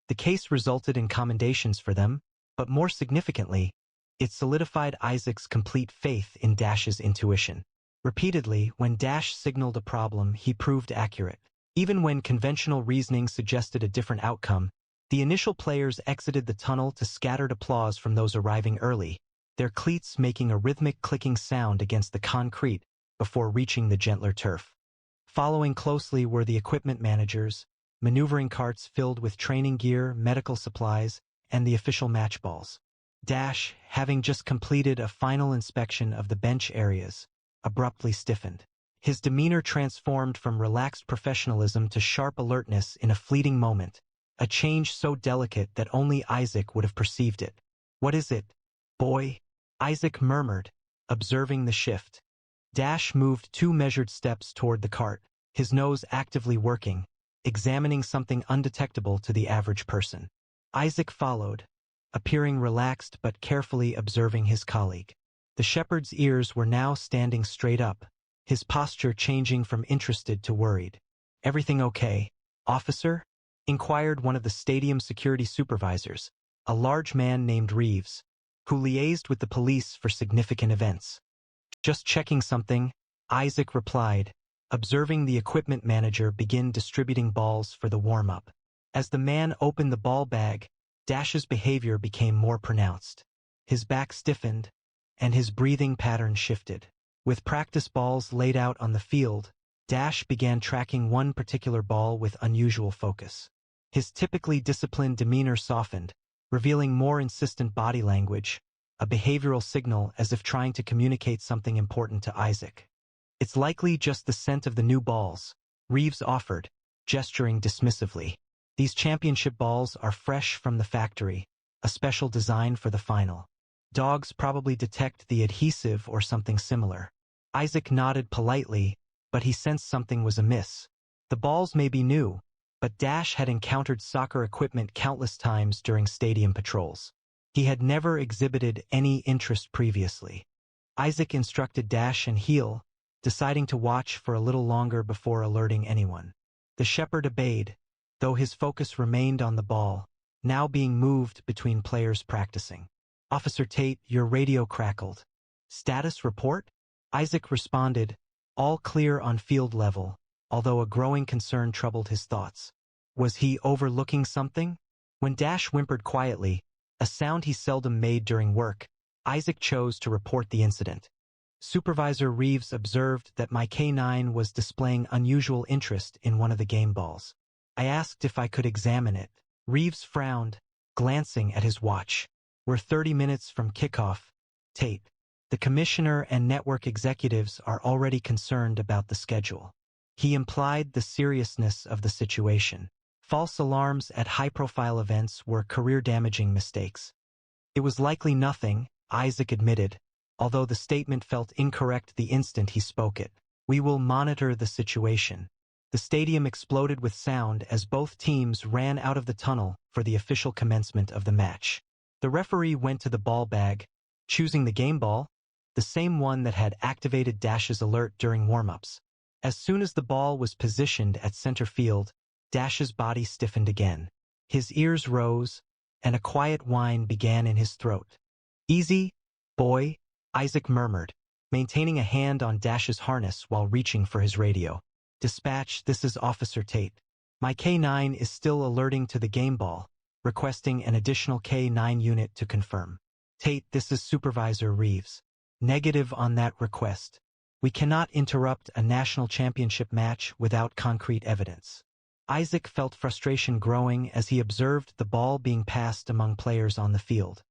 The case resulted in commendations for them, but more significantly, it solidified Isaac's complete faith in Dash's intuition. Repeatedly, when Dash signaled a problem, he proved accurate. Even when conventional reasoning suggested a different outcome, the initial players exited the tunnel to scattered applause from those arriving early, their cleats making a rhythmic clicking sound against the concrete before reaching the gentler turf. Following closely were the equipment managers, maneuvering carts filled with training gear, medical supplies, and the official match balls. Dash, having just completed a final inspection of the bench areas, abruptly stiffened. His demeanor transformed from relaxed professionalism to sharp alertness in a fleeting moment, a change so delicate that only Isaac would have perceived it. "What is it, boy?" Isaac murmured, observing the shift. Dash moved 2 measured steps toward the cart, his nose actively working, examining something undetectable to the average person. Isaac followed, appearing relaxed but carefully observing his colleague. The shepherd's ears were now standing straight up, his posture changing from interested to worried. "Everything okay, officer?" inquired one of the stadium security supervisors, a large man named Reeves, who liaised with the police for significant events. "Just checking something," Isaac replied, observing the equipment manager begin distributing balls for the warm-up. As the man opened the ball bag, Dash's behavior became more pronounced. His back stiffened, and his breathing pattern shifted. With practice balls laid out on the field, Dash began tracking one particular ball with unusual focus. His typically disciplined demeanor softened, revealing more insistent body language, a behavioral signal as if trying to communicate something important to Isaac. "It's likely just the scent of the new balls," Reeves offered, gesturing dismissively. "These championship balls are fresh from the factory, a special design for the final. Dogs probably detect the adhesive or something similar." Isaac nodded politely, but he sensed something was amiss. The balls may be new, but Dash had encountered soccer equipment countless times during stadium patrols. He had never exhibited any interest previously. Isaac instructed Dash and heel, deciding to watch for a little longer before alerting anyone. The shepherd obeyed, though his focus remained on the ball, now being moved between players practicing. "Officer Tate, your radio crackled. Status report?" Isaac responded, all clear on field level, although a growing concern troubled his thoughts. Was he overlooking something? When Dash whimpered quietly, a sound he seldom made during work, Isaac chose to report the incident. Supervisor Reeves observed that my K9 was displaying unusual interest in one of the game balls. I asked if I could examine it. Reeves frowned, glancing at his watch. "We're 30 minutes from kickoff, Tate. The commissioner and network executives are already concerned about the schedule." He implied the seriousness of the situation. False alarms at high-profile events were career-damaging mistakes. It was likely nothing, Isaac admitted, although the statement felt incorrect the instant he spoke it. "We will monitor the situation." The stadium exploded with sound as both teams ran out of the tunnel for the official commencement of the match. The referee went to the ball bag, choosing the game ball, the same one that had activated Dash's alert during warm-ups. As soon as the ball was positioned at center field, Dash's body stiffened again. His ears rose, and a quiet whine began in his throat. "Easy, boy," Isaac murmured, maintaining a hand on Dash's harness while reaching for his radio. "Dispatch, this is Officer Tate. My K9 is still alerting to the game ball, requesting an additional K9 unit to confirm." "Tate, this is Supervisor Reeves. Negative on that request. We cannot interrupt a national championship match without concrete evidence." Isaac felt frustration growing as he observed the ball being passed among players on the field.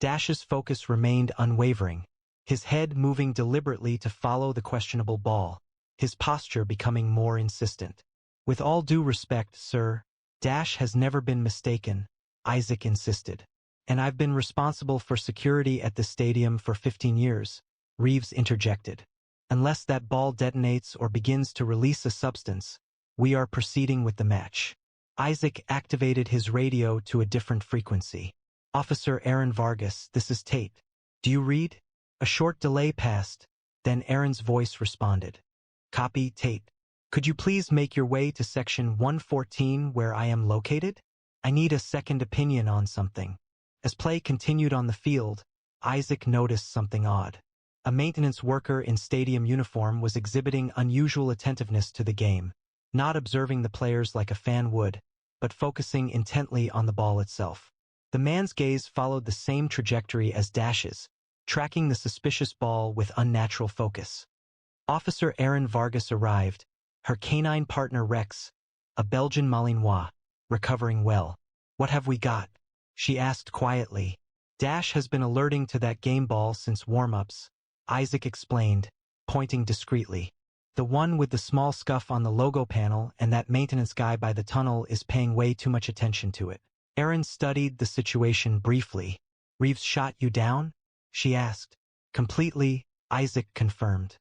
Dash's focus remained unwavering, his head moving deliberately to follow the questionable ball, his posture becoming more insistent. "With all due respect, sir, Dash has never been mistaken," Isaac insisted. "And I've been responsible for security at the stadium for 15 years, Reeves interjected. Unless that ball detonates or begins to release a substance, we are proceeding with the match. Isaac activated his radio to a different frequency. Officer Aaron Vargas, this is Tate. Do you read? A short delay passed, then Aaron's voice responded. Copy, Tate. Could you please make your way to section 114 where I am located? I need a second opinion on something. As play continued on the field, Isaac noticed something odd. A maintenance worker in stadium uniform was exhibiting unusual attentiveness to the game, not observing the players like a fan would, but focusing intently on the ball itself. The man's gaze followed the same trajectory as Dash's, tracking the suspicious ball with unnatural focus. Officer Aaron Vargas arrived, her canine partner Rex, a Belgian Malinois, recovering well. What have we got? She asked quietly. Dash has been alerting to that game ball since warm-ups, Isaac explained, pointing discreetly. The one with the small scuff on the logo panel and that maintenance guy by the tunnel is paying way too much attention to it. Aaron studied the situation briefly. Reeves shot you down? She asked. Completely, Isaac confirmed.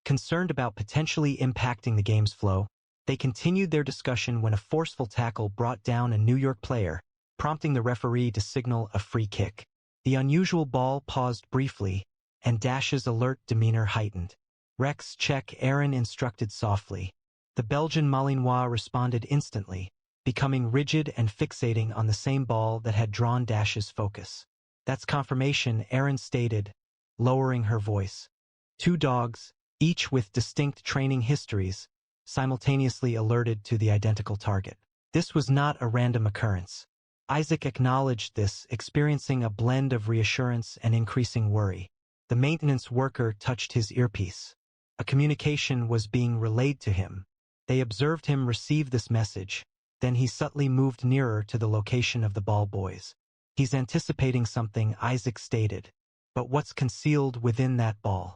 Concerned about potentially impacting the game's flow, they continued their discussion when a forceful tackle brought down a New York player, prompting the referee to signal a free kick. The unusual ball paused briefly, and Dash's alert demeanor heightened. Rex, check, Aaron instructed softly. The Belgian Malinois responded instantly, becoming rigid and fixating on the same ball that had drawn Dash's focus. That's confirmation, Aaron stated, lowering her voice. Two dogs, each with distinct training histories, simultaneously alerted to the identical target. This was not a random occurrence. Isaac acknowledged this, experiencing a blend of reassurance and increasing worry. The maintenance worker touched his earpiece. A communication was being relayed to him. They observed him receive this message. Then he subtly moved nearer to the location of the ball boys. He's anticipating something, Isaac stated. But what's concealed within that ball?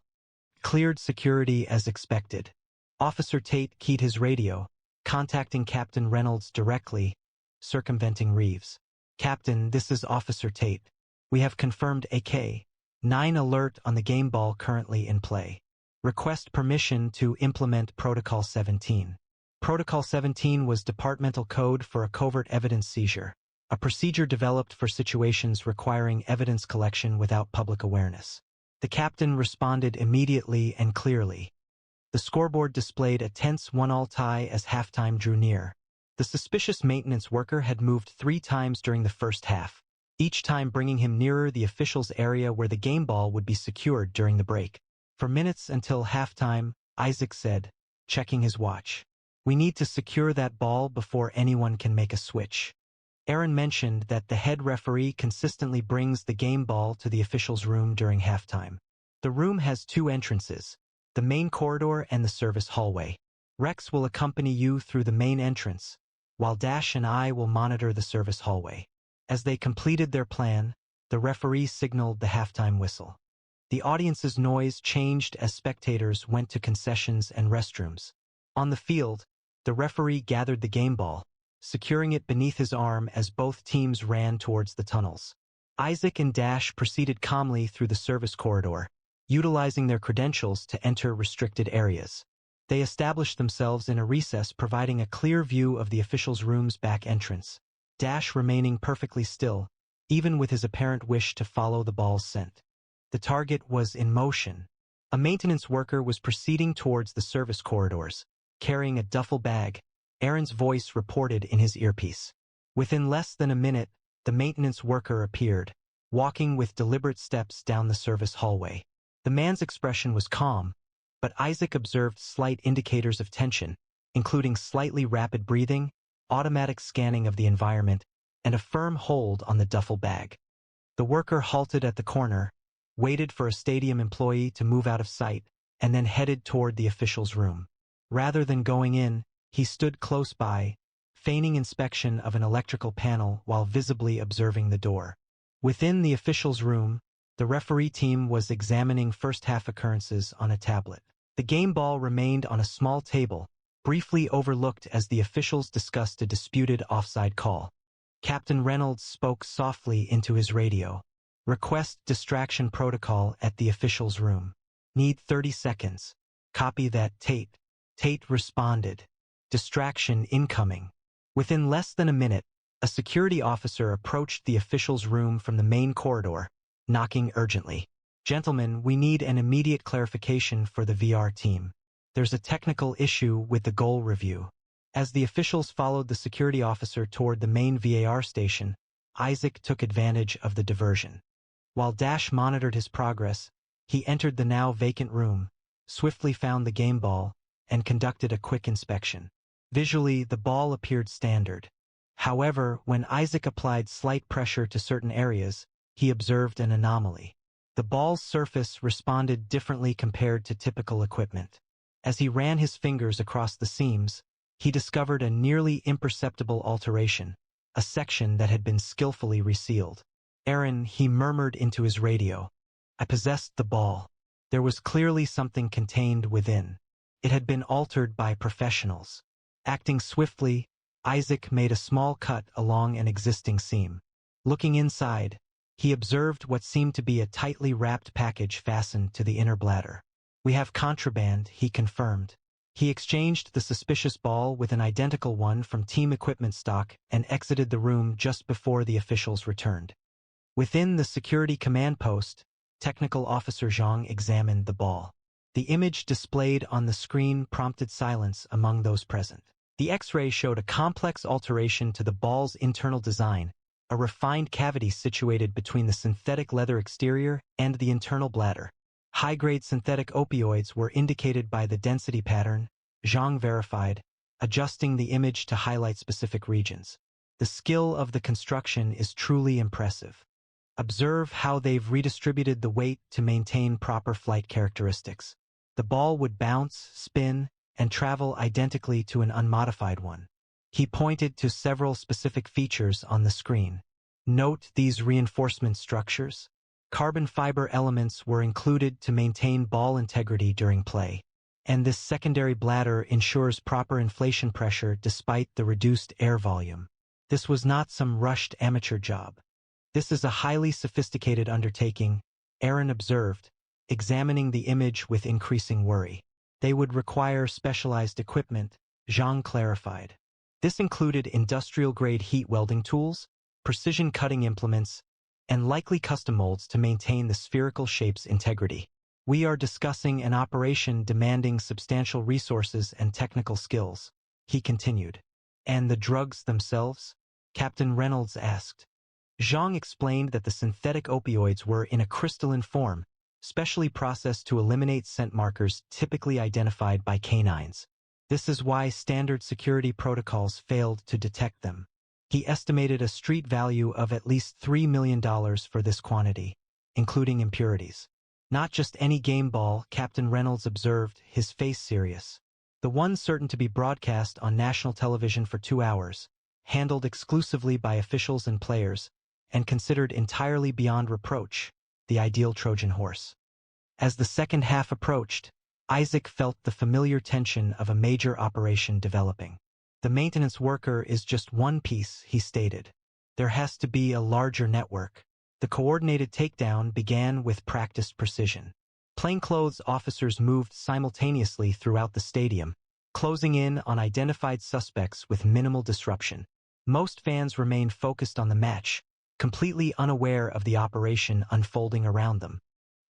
Cleared security as expected. Officer Tate keyed his radio, contacting Captain Reynolds directly, circumventing Reeves. Captain, this is Officer Tate. We have confirmed AK-9 alert on the game ball currently in play. Request permission to implement Protocol 17. Protocol 17 was departmental code for a covert evidence seizure, a procedure developed for situations requiring evidence collection without public awareness. The captain responded immediately and clearly. The scoreboard displayed a tense 1-1 tie as halftime drew near. The suspicious maintenance worker had moved 3 times during the first half, each time bringing him nearer the officials' area where the game ball would be secured during the break. For minutes until halftime, Isaac said, checking his watch. We need to secure that ball before anyone can make a switch. Aaron mentioned that the head referee consistently brings the game ball to the officials' room during halftime. The room has 2 entrances, the main corridor and the service hallway. Rex will accompany you through the main entrance, while Dash and I will monitor the service hallway. As they completed their plan, the referee signaled the halftime whistle. The audience's noise changed as spectators went to concessions and restrooms. On the field, the referee gathered the game ball, securing it beneath his arm as both teams ran towards the tunnels. Isaac and Dash proceeded calmly through the service corridor, utilizing their credentials to enter restricted areas. They established themselves in a recess, providing a clear view of the officials' room's back entrance, Dash remaining perfectly still, even with his apparent wish to follow the ball's scent. The target was in motion. A maintenance worker was proceeding towards the service corridors, carrying a duffel bag, Aaron's voice reported in his earpiece. Within less than a minute, the maintenance worker appeared, walking with deliberate steps down the service hallway. The man's expression was calm, but Isaac observed slight indicators of tension, including slightly rapid breathing, automatic scanning of the environment, and a firm hold on the duffel bag. The worker halted at the corner, waited for a stadium employee to move out of sight, and then headed toward the official's room. Rather than going in, he stood close by, feigning inspection of an electrical panel while visibly observing the door. Within the official's room, the referee team was examining first-half occurrences on a tablet. The game ball remained on a small table, briefly overlooked as the officials discussed a disputed offside call. Captain Reynolds spoke softly into his radio. Request distraction protocol at the official's room. Need 30 seconds. Copy that, Tate. Tate responded. Distraction incoming. Within less than a minute, a security officer approached the official's room from the main corridor, knocking urgently. Gentlemen, we need an immediate clarification for the VR team. There's a technical issue with the goal review. As the officials followed the security officer toward the main VAR station, Isaac took advantage of the diversion. While Dash monitored his progress, he entered the now vacant room, swiftly found the game ball, and conducted a quick inspection. Visually, the ball appeared standard. However, when Isaac applied slight pressure to certain areas, he observed an anomaly. The ball's surface responded differently compared to typical equipment. As he ran his fingers across the seams, he discovered a nearly imperceptible alteration, a section that had been skillfully resealed. Aaron, he murmured into his radio. I possessed the ball. There was clearly something contained within. It had been altered by professionals. Acting swiftly, Isaac made a small cut along an existing seam. Looking inside, he observed what seemed to be a tightly wrapped package fastened to the inner bladder. We have contraband, he confirmed. He exchanged the suspicious ball with an identical one from team equipment stock and exited the room just before the officials returned. Within the security command post, Technical Officer Zhang examined the ball. The image displayed on the screen prompted silence among those present. The X-ray showed a complex alteration to the ball's internal design, a refined cavity situated between the synthetic leather exterior and the internal bladder. High-grade synthetic opioids were indicated by the density pattern, Zhang verified, adjusting the image to highlight specific regions. The skill of the construction is truly impressive. Observe how they've redistributed the weight to maintain proper flight characteristics. The ball would bounce, spin, and travel identically to an unmodified one. He pointed to several specific features on the screen. Note these reinforcement structures. Carbon fiber elements were included to maintain ball integrity during play, and this secondary bladder ensures proper inflation pressure despite the reduced air volume. This was not some rushed amateur job. This is a highly sophisticated undertaking, Aaron observed, examining the image with increasing worry. They would require specialized equipment, Zhang clarified. This included industrial-grade heat welding tools, precision cutting implements, and likely custom molds to maintain the spherical shape's integrity. We are discussing an operation demanding substantial resources and technical skills, he continued. And the drugs themselves? Captain Reynolds asked. Zhang explained that the synthetic opioids were in a crystalline form, specially processed to eliminate scent markers typically identified by canines. This is why standard security protocols failed to detect them. He estimated a street value of at least $3 million for this quantity, including impurities. Not just any game ball, Captain Reynolds observed, his face serious. The one certain to be broadcast on national television for 2 hours, handled exclusively by officials and players, and considered entirely beyond reproach, the ideal Trojan horse. As the second half approached, Isaac felt the familiar tension of a major operation developing. The maintenance worker is just one piece, he stated. There has to be a larger network. The coordinated takedown began with practiced precision. Plainclothes officers moved simultaneously throughout the stadium, closing in on identified suspects with minimal disruption. Most fans remained focused on the match, completely unaware of the operation unfolding around them.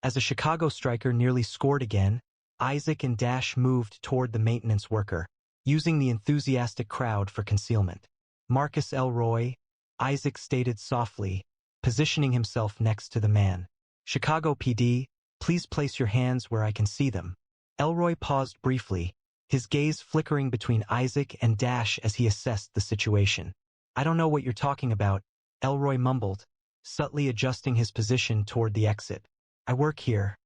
As a Chicago striker nearly scored again, Isaac and Dash moved toward the maintenance worker, using the enthusiastic crowd for concealment. Marcus Elroy, Isaac stated softly, positioning himself next to the man. Chicago PD, please place your hands where I can see them. Elroy paused briefly, his gaze flickering between Isaac and Dash as he assessed the situation. I don't know what you're talking about, Elroy mumbled, subtly adjusting his position toward the exit. I work here.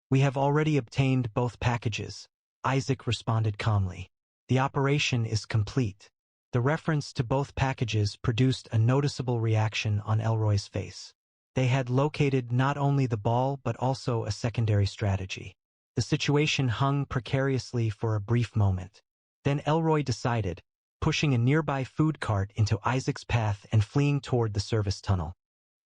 We have already obtained both packages, Isaac responded calmly. The operation is complete. The reference to both packages produced a noticeable reaction on Elroy's face. They had located not only the ball but also a secondary strategy. The situation hung precariously for a brief moment. Then Elroy decided, pushing a nearby food cart into Isaac's path and fleeing toward the service tunnel.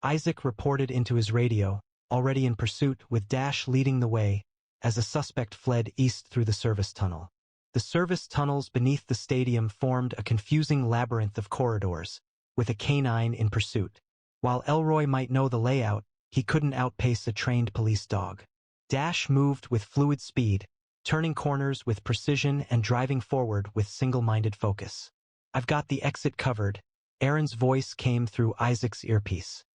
Isaac reported into his radio, already in pursuit with Dash leading the way. as a suspect fled east through the service tunnel. The service tunnels beneath the stadium formed a confusing labyrinth of corridors, with a canine in pursuit. While Elroy might know the layout, he couldn't outpace a trained police dog. Dash moved with fluid speed, turning corners with precision and driving forward with single-minded focus. "I've got the exit covered," Aaron's voice came through Isaac's earpiece.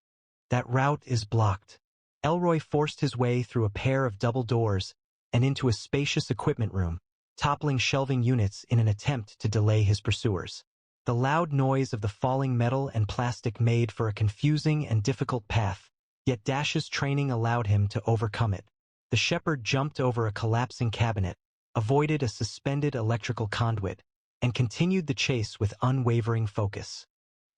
"That route is blocked." Elroy forced his way through a pair of double doors and into a spacious equipment room, toppling shelving units in an attempt to delay his pursuers. The loud noise of the falling metal and plastic made for a confusing and difficult path, yet Dash's training allowed him to overcome it. The shepherd jumped over a collapsing cabinet, avoided a suspended electrical conduit, and continued the chase with unwavering focus.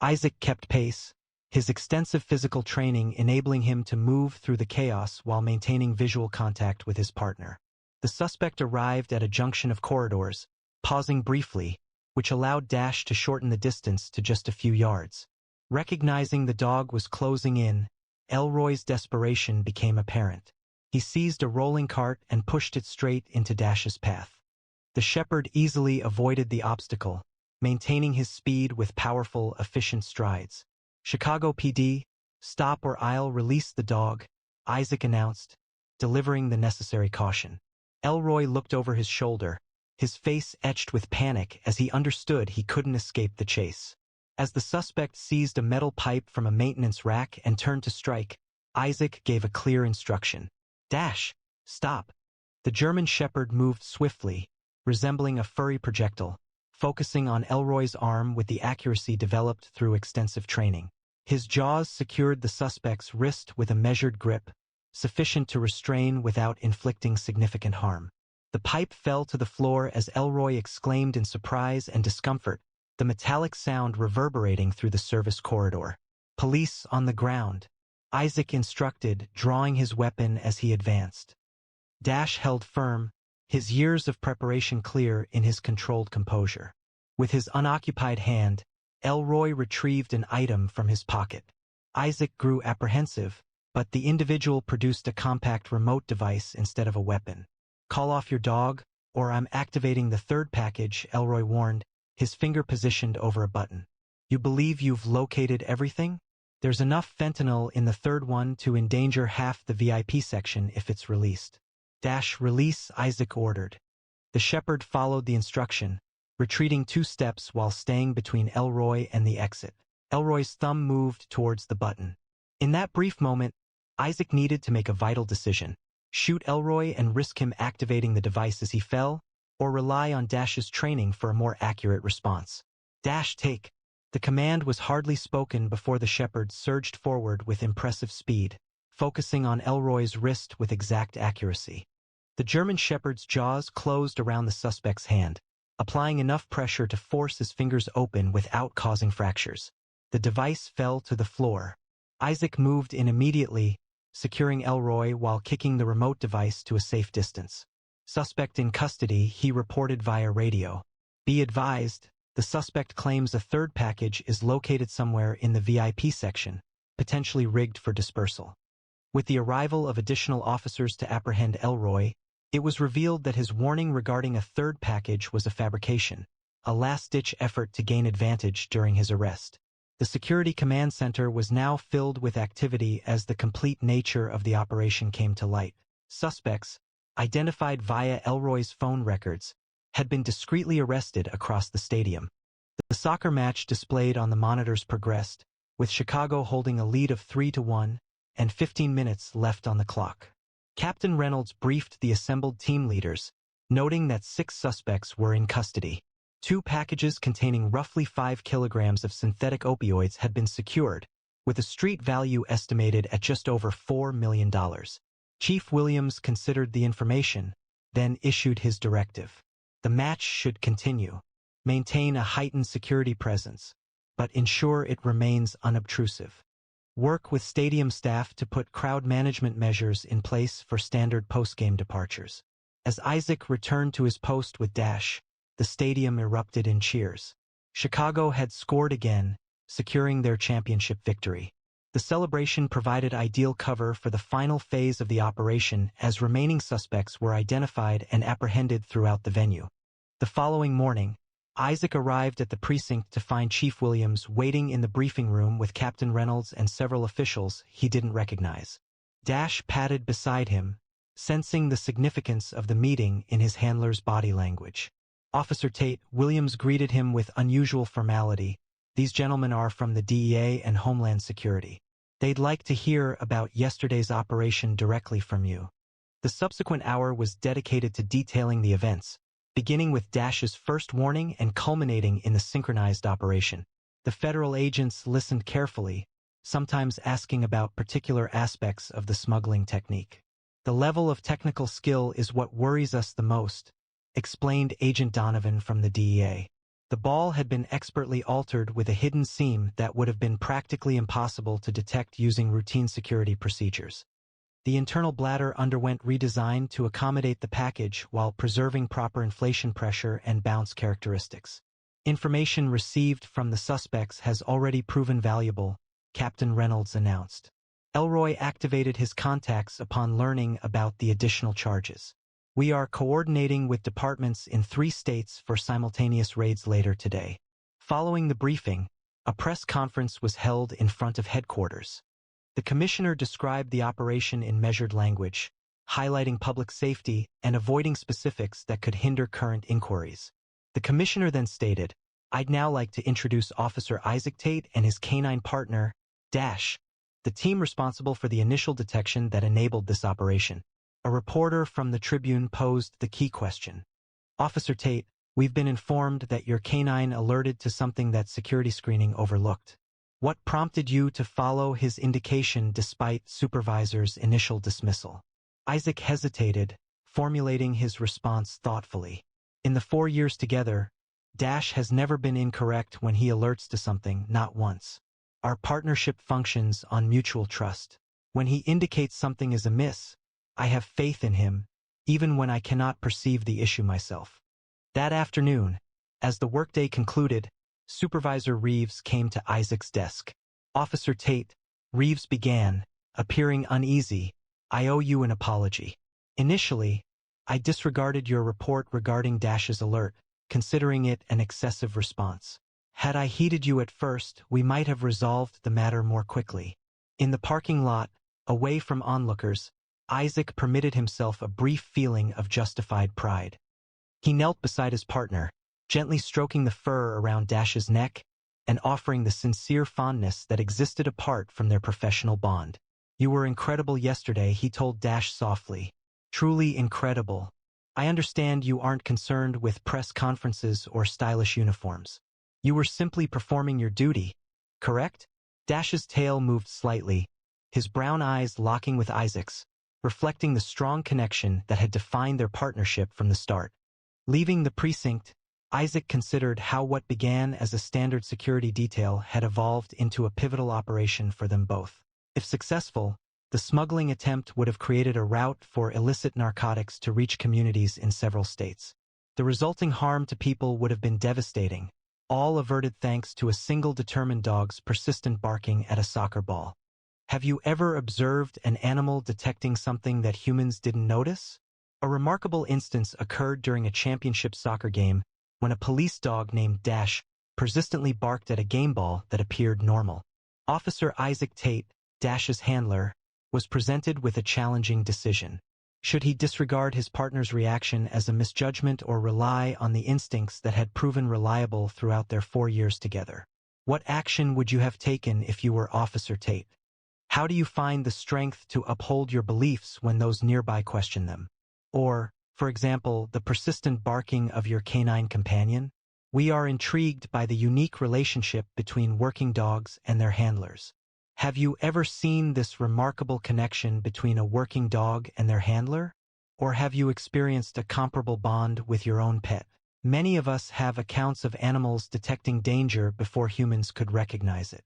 Isaac kept pace, his extensive physical training enabling him to move through the chaos while maintaining visual contact with his partner. The suspect arrived at a junction of corridors, pausing briefly, which allowed Dash to shorten the distance to just a few yards. Recognizing the dog was closing in, Elroy's desperation became apparent. He seized a rolling cart and pushed it straight into Dash's path. The shepherd easily avoided the obstacle, maintaining his speed with powerful, efficient strides. "Chicago PD, stop or I'll release the dog," Isaac announced, delivering the necessary caution. Elroy looked over his shoulder, his face etched with panic as he understood he couldn't escape the chase. As the suspect seized a metal pipe from a maintenance rack and turned to strike, Isaac gave a clear instruction. "Dash, stop." The German shepherd moved swiftly, resembling a furry projectile, focusing on Elroy's arm with the accuracy developed through extensive training. His jaws secured the suspect's wrist with a measured grip, sufficient to restrain without inflicting significant harm. The pipe fell to the floor as Elroy exclaimed in surprise and discomfort, the metallic sound reverberating through the service corridor. "Police on the ground," Isaac instructed, drawing his weapon as he advanced. Dash held firm, his years of preparation clear in his controlled composure. With his unoccupied hand, Elroy retrieved an item from his pocket. Isaac grew apprehensive, but the individual produced a compact remote device instead of a weapon. "Call off your dog, or I'm activating the third package," Elroy warned, his finger positioned over a button. "You believe you've located everything? There's enough fentanyl in the third one to endanger half the VIP section if it's released." "Dash, release," Isaac ordered. The shepherd followed the instruction, retreating 2 steps while staying between Elroy and the exit. Elroy's thumb moved towards the button. In that brief moment, Isaac needed to make a vital decision: shoot Elroy and risk him activating the device as he fell, or rely on Dash's training for a more accurate response. "Dash, take." The command was hardly spoken before the shepherd surged forward with impressive speed, focusing on Elroy's wrist with exact accuracy. The German shepherd's jaws closed around the suspect's hand, applying enough pressure to force his fingers open without causing fractures. The device fell to the floor. Isaac moved in immediately, securing Elroy while kicking the remote device to a safe distance. "Suspect in custody," he reported via radio. "Be advised, the suspect claims a third package is located somewhere in the VIP section, potentially rigged for dispersal." With the arrival of additional officers to apprehend Elroy, it was revealed that his warning regarding a third package was a fabrication, a last-ditch effort to gain advantage during his arrest. The Security Command Center was now filled with activity as the complete nature of the operation came to light. Suspects, identified via Elroy's phone records, had been discreetly arrested across the stadium. The soccer match displayed on the monitors progressed, with Chicago holding a lead of 3-1 and 15 minutes left on the clock. Captain Reynolds briefed the assembled team leaders, noting that 6 suspects were in custody. 2 packages containing roughly 5 kilograms of synthetic opioids had been secured, with a street value estimated at just over $4 million. Chief Williams considered the information, then issued his directive. The match should continue, maintain a heightened security presence, but ensure it remains unobtrusive. Work with stadium staff to put crowd management measures in place for standard postgame departures. As Isaac returned to his post with Dash, the stadium erupted in cheers. Chicago had scored again, securing their championship victory. The celebration provided ideal cover for the final phase of the operation as remaining suspects were identified and apprehended throughout the venue. The following morning, Isaac arrived at the precinct to find Chief Williams waiting in the briefing room with Captain Reynolds and several officials he didn't recognize. Dash padded beside him, sensing the significance of the meeting in his handler's body language. Officer Tate, Williams greeted him with unusual formality. These gentlemen are from the DEA and Homeland Security. They'd like to hear about yesterday's operation directly from you. The subsequent hour was dedicated to detailing the events, beginning with Dash's first warning and culminating in the synchronized operation. The federal agents listened carefully, sometimes asking about particular aspects of the smuggling technique. The level of technical skill is what worries us the most, explained Agent Donovan from the DEA. The ball had been expertly altered with a hidden seam that would have been practically impossible to detect using routine security procedures. The internal bladder underwent redesign to accommodate the package while preserving proper inflation pressure and bounce characteristics. Information received from the suspects has already proven valuable, Captain Reynolds announced. Elroy activated his contacts upon learning about the additional charges. We are coordinating with departments in 3 states for simultaneous raids later today. Following the briefing, a press conference was held in front of headquarters. The commissioner described the operation in measured language, highlighting public safety and avoiding specifics that could hinder current inquiries. The commissioner then stated, "I'd now like to introduce Officer Isaac Tate and his canine partner, Dash, the team responsible for the initial detection that enabled this operation." A reporter from the Tribune posed the key question. "Officer Tate, we've been informed that your canine alerted to something that security screening overlooked. What prompted you to follow his indication despite supervisor's initial dismissal?" Isaac hesitated, formulating his response thoughtfully. In the 4 years together, Dash has never been incorrect when he alerts to something, not once. Our partnership functions on mutual trust. When he indicates something is amiss, I have faith in him, even when I cannot perceive the issue myself. That afternoon, as the workday concluded, Supervisor Reeves came to Isaac's desk. "Officer Tate," Reeves began, appearing uneasy, "I owe you an apology. Initially, I disregarded your report regarding Dash's alert, considering it an excessive response. Had I heeded you at first, we might have resolved the matter more quickly." In the parking lot, away from onlookers, Isaac permitted himself a brief feeling of justified pride. He knelt beside his partner, gently stroking the fur around Dash's neck and offering the sincere fondness that existed apart from their professional bond. "You were incredible yesterday," he told Dash softly. "Truly incredible. I understand you aren't concerned with press conferences or stylish uniforms. You were simply performing your duty, correct?" Dash's tail moved slightly, his brown eyes locking with Isaac's, reflecting the strong connection that had defined their partnership from the start. Leaving the precinct, Isaac considered how what began as a standard security detail had evolved into a pivotal operation for them both. If successful, the smuggling attempt would have created a route for illicit narcotics to reach communities in several states. The resulting harm to people would have been devastating, all averted thanks to a single determined dog's persistent barking at a soccer ball. Have you ever observed an animal detecting something that humans didn't notice? A remarkable instance occurred during a championship soccer game when a police dog named Dash persistently barked at a game ball that appeared normal. Officer Isaac Tate, Dash's handler, was presented with a challenging decision. Should he disregard his partner's reaction as a misjudgment or rely on the instincts that had proven reliable throughout their 4 years together? What action would you have taken if you were Officer Tate? How do you find the strength to uphold your beliefs when those nearby question them? Or, for example, the persistent barking of your canine companion? We are intrigued by the unique relationship between working dogs and their handlers. Have you ever seen this remarkable connection between a working dog and their handler? Or have you experienced a comparable bond with your own pet? Many of us have accounts of animals detecting danger before humans could recognize it.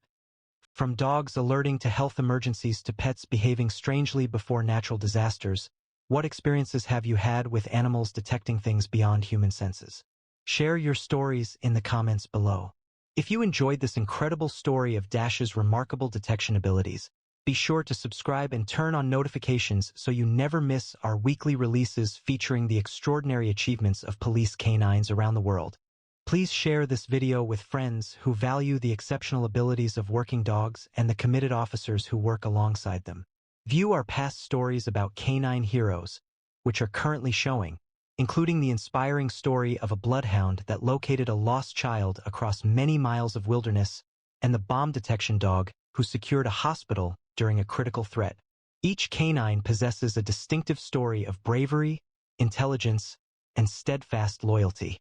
From dogs alerting to health emergencies to pets behaving strangely before natural disasters, what experiences have you had with animals detecting things beyond human senses? Share your stories in the comments below. If you enjoyed this incredible story of Dash's remarkable detection abilities, be sure to subscribe and turn on notifications so you never miss our weekly releases featuring the extraordinary achievements of police canines around the world. Please share this video with friends who value the exceptional abilities of working dogs and the committed officers who work alongside them. View our past stories about canine heroes, which are currently showing, including the inspiring story of a bloodhound that located a lost child across many miles of wilderness and the bomb detection dog who secured a hospital during a critical threat. Each canine possesses a distinctive story of bravery, intelligence, and steadfast loyalty.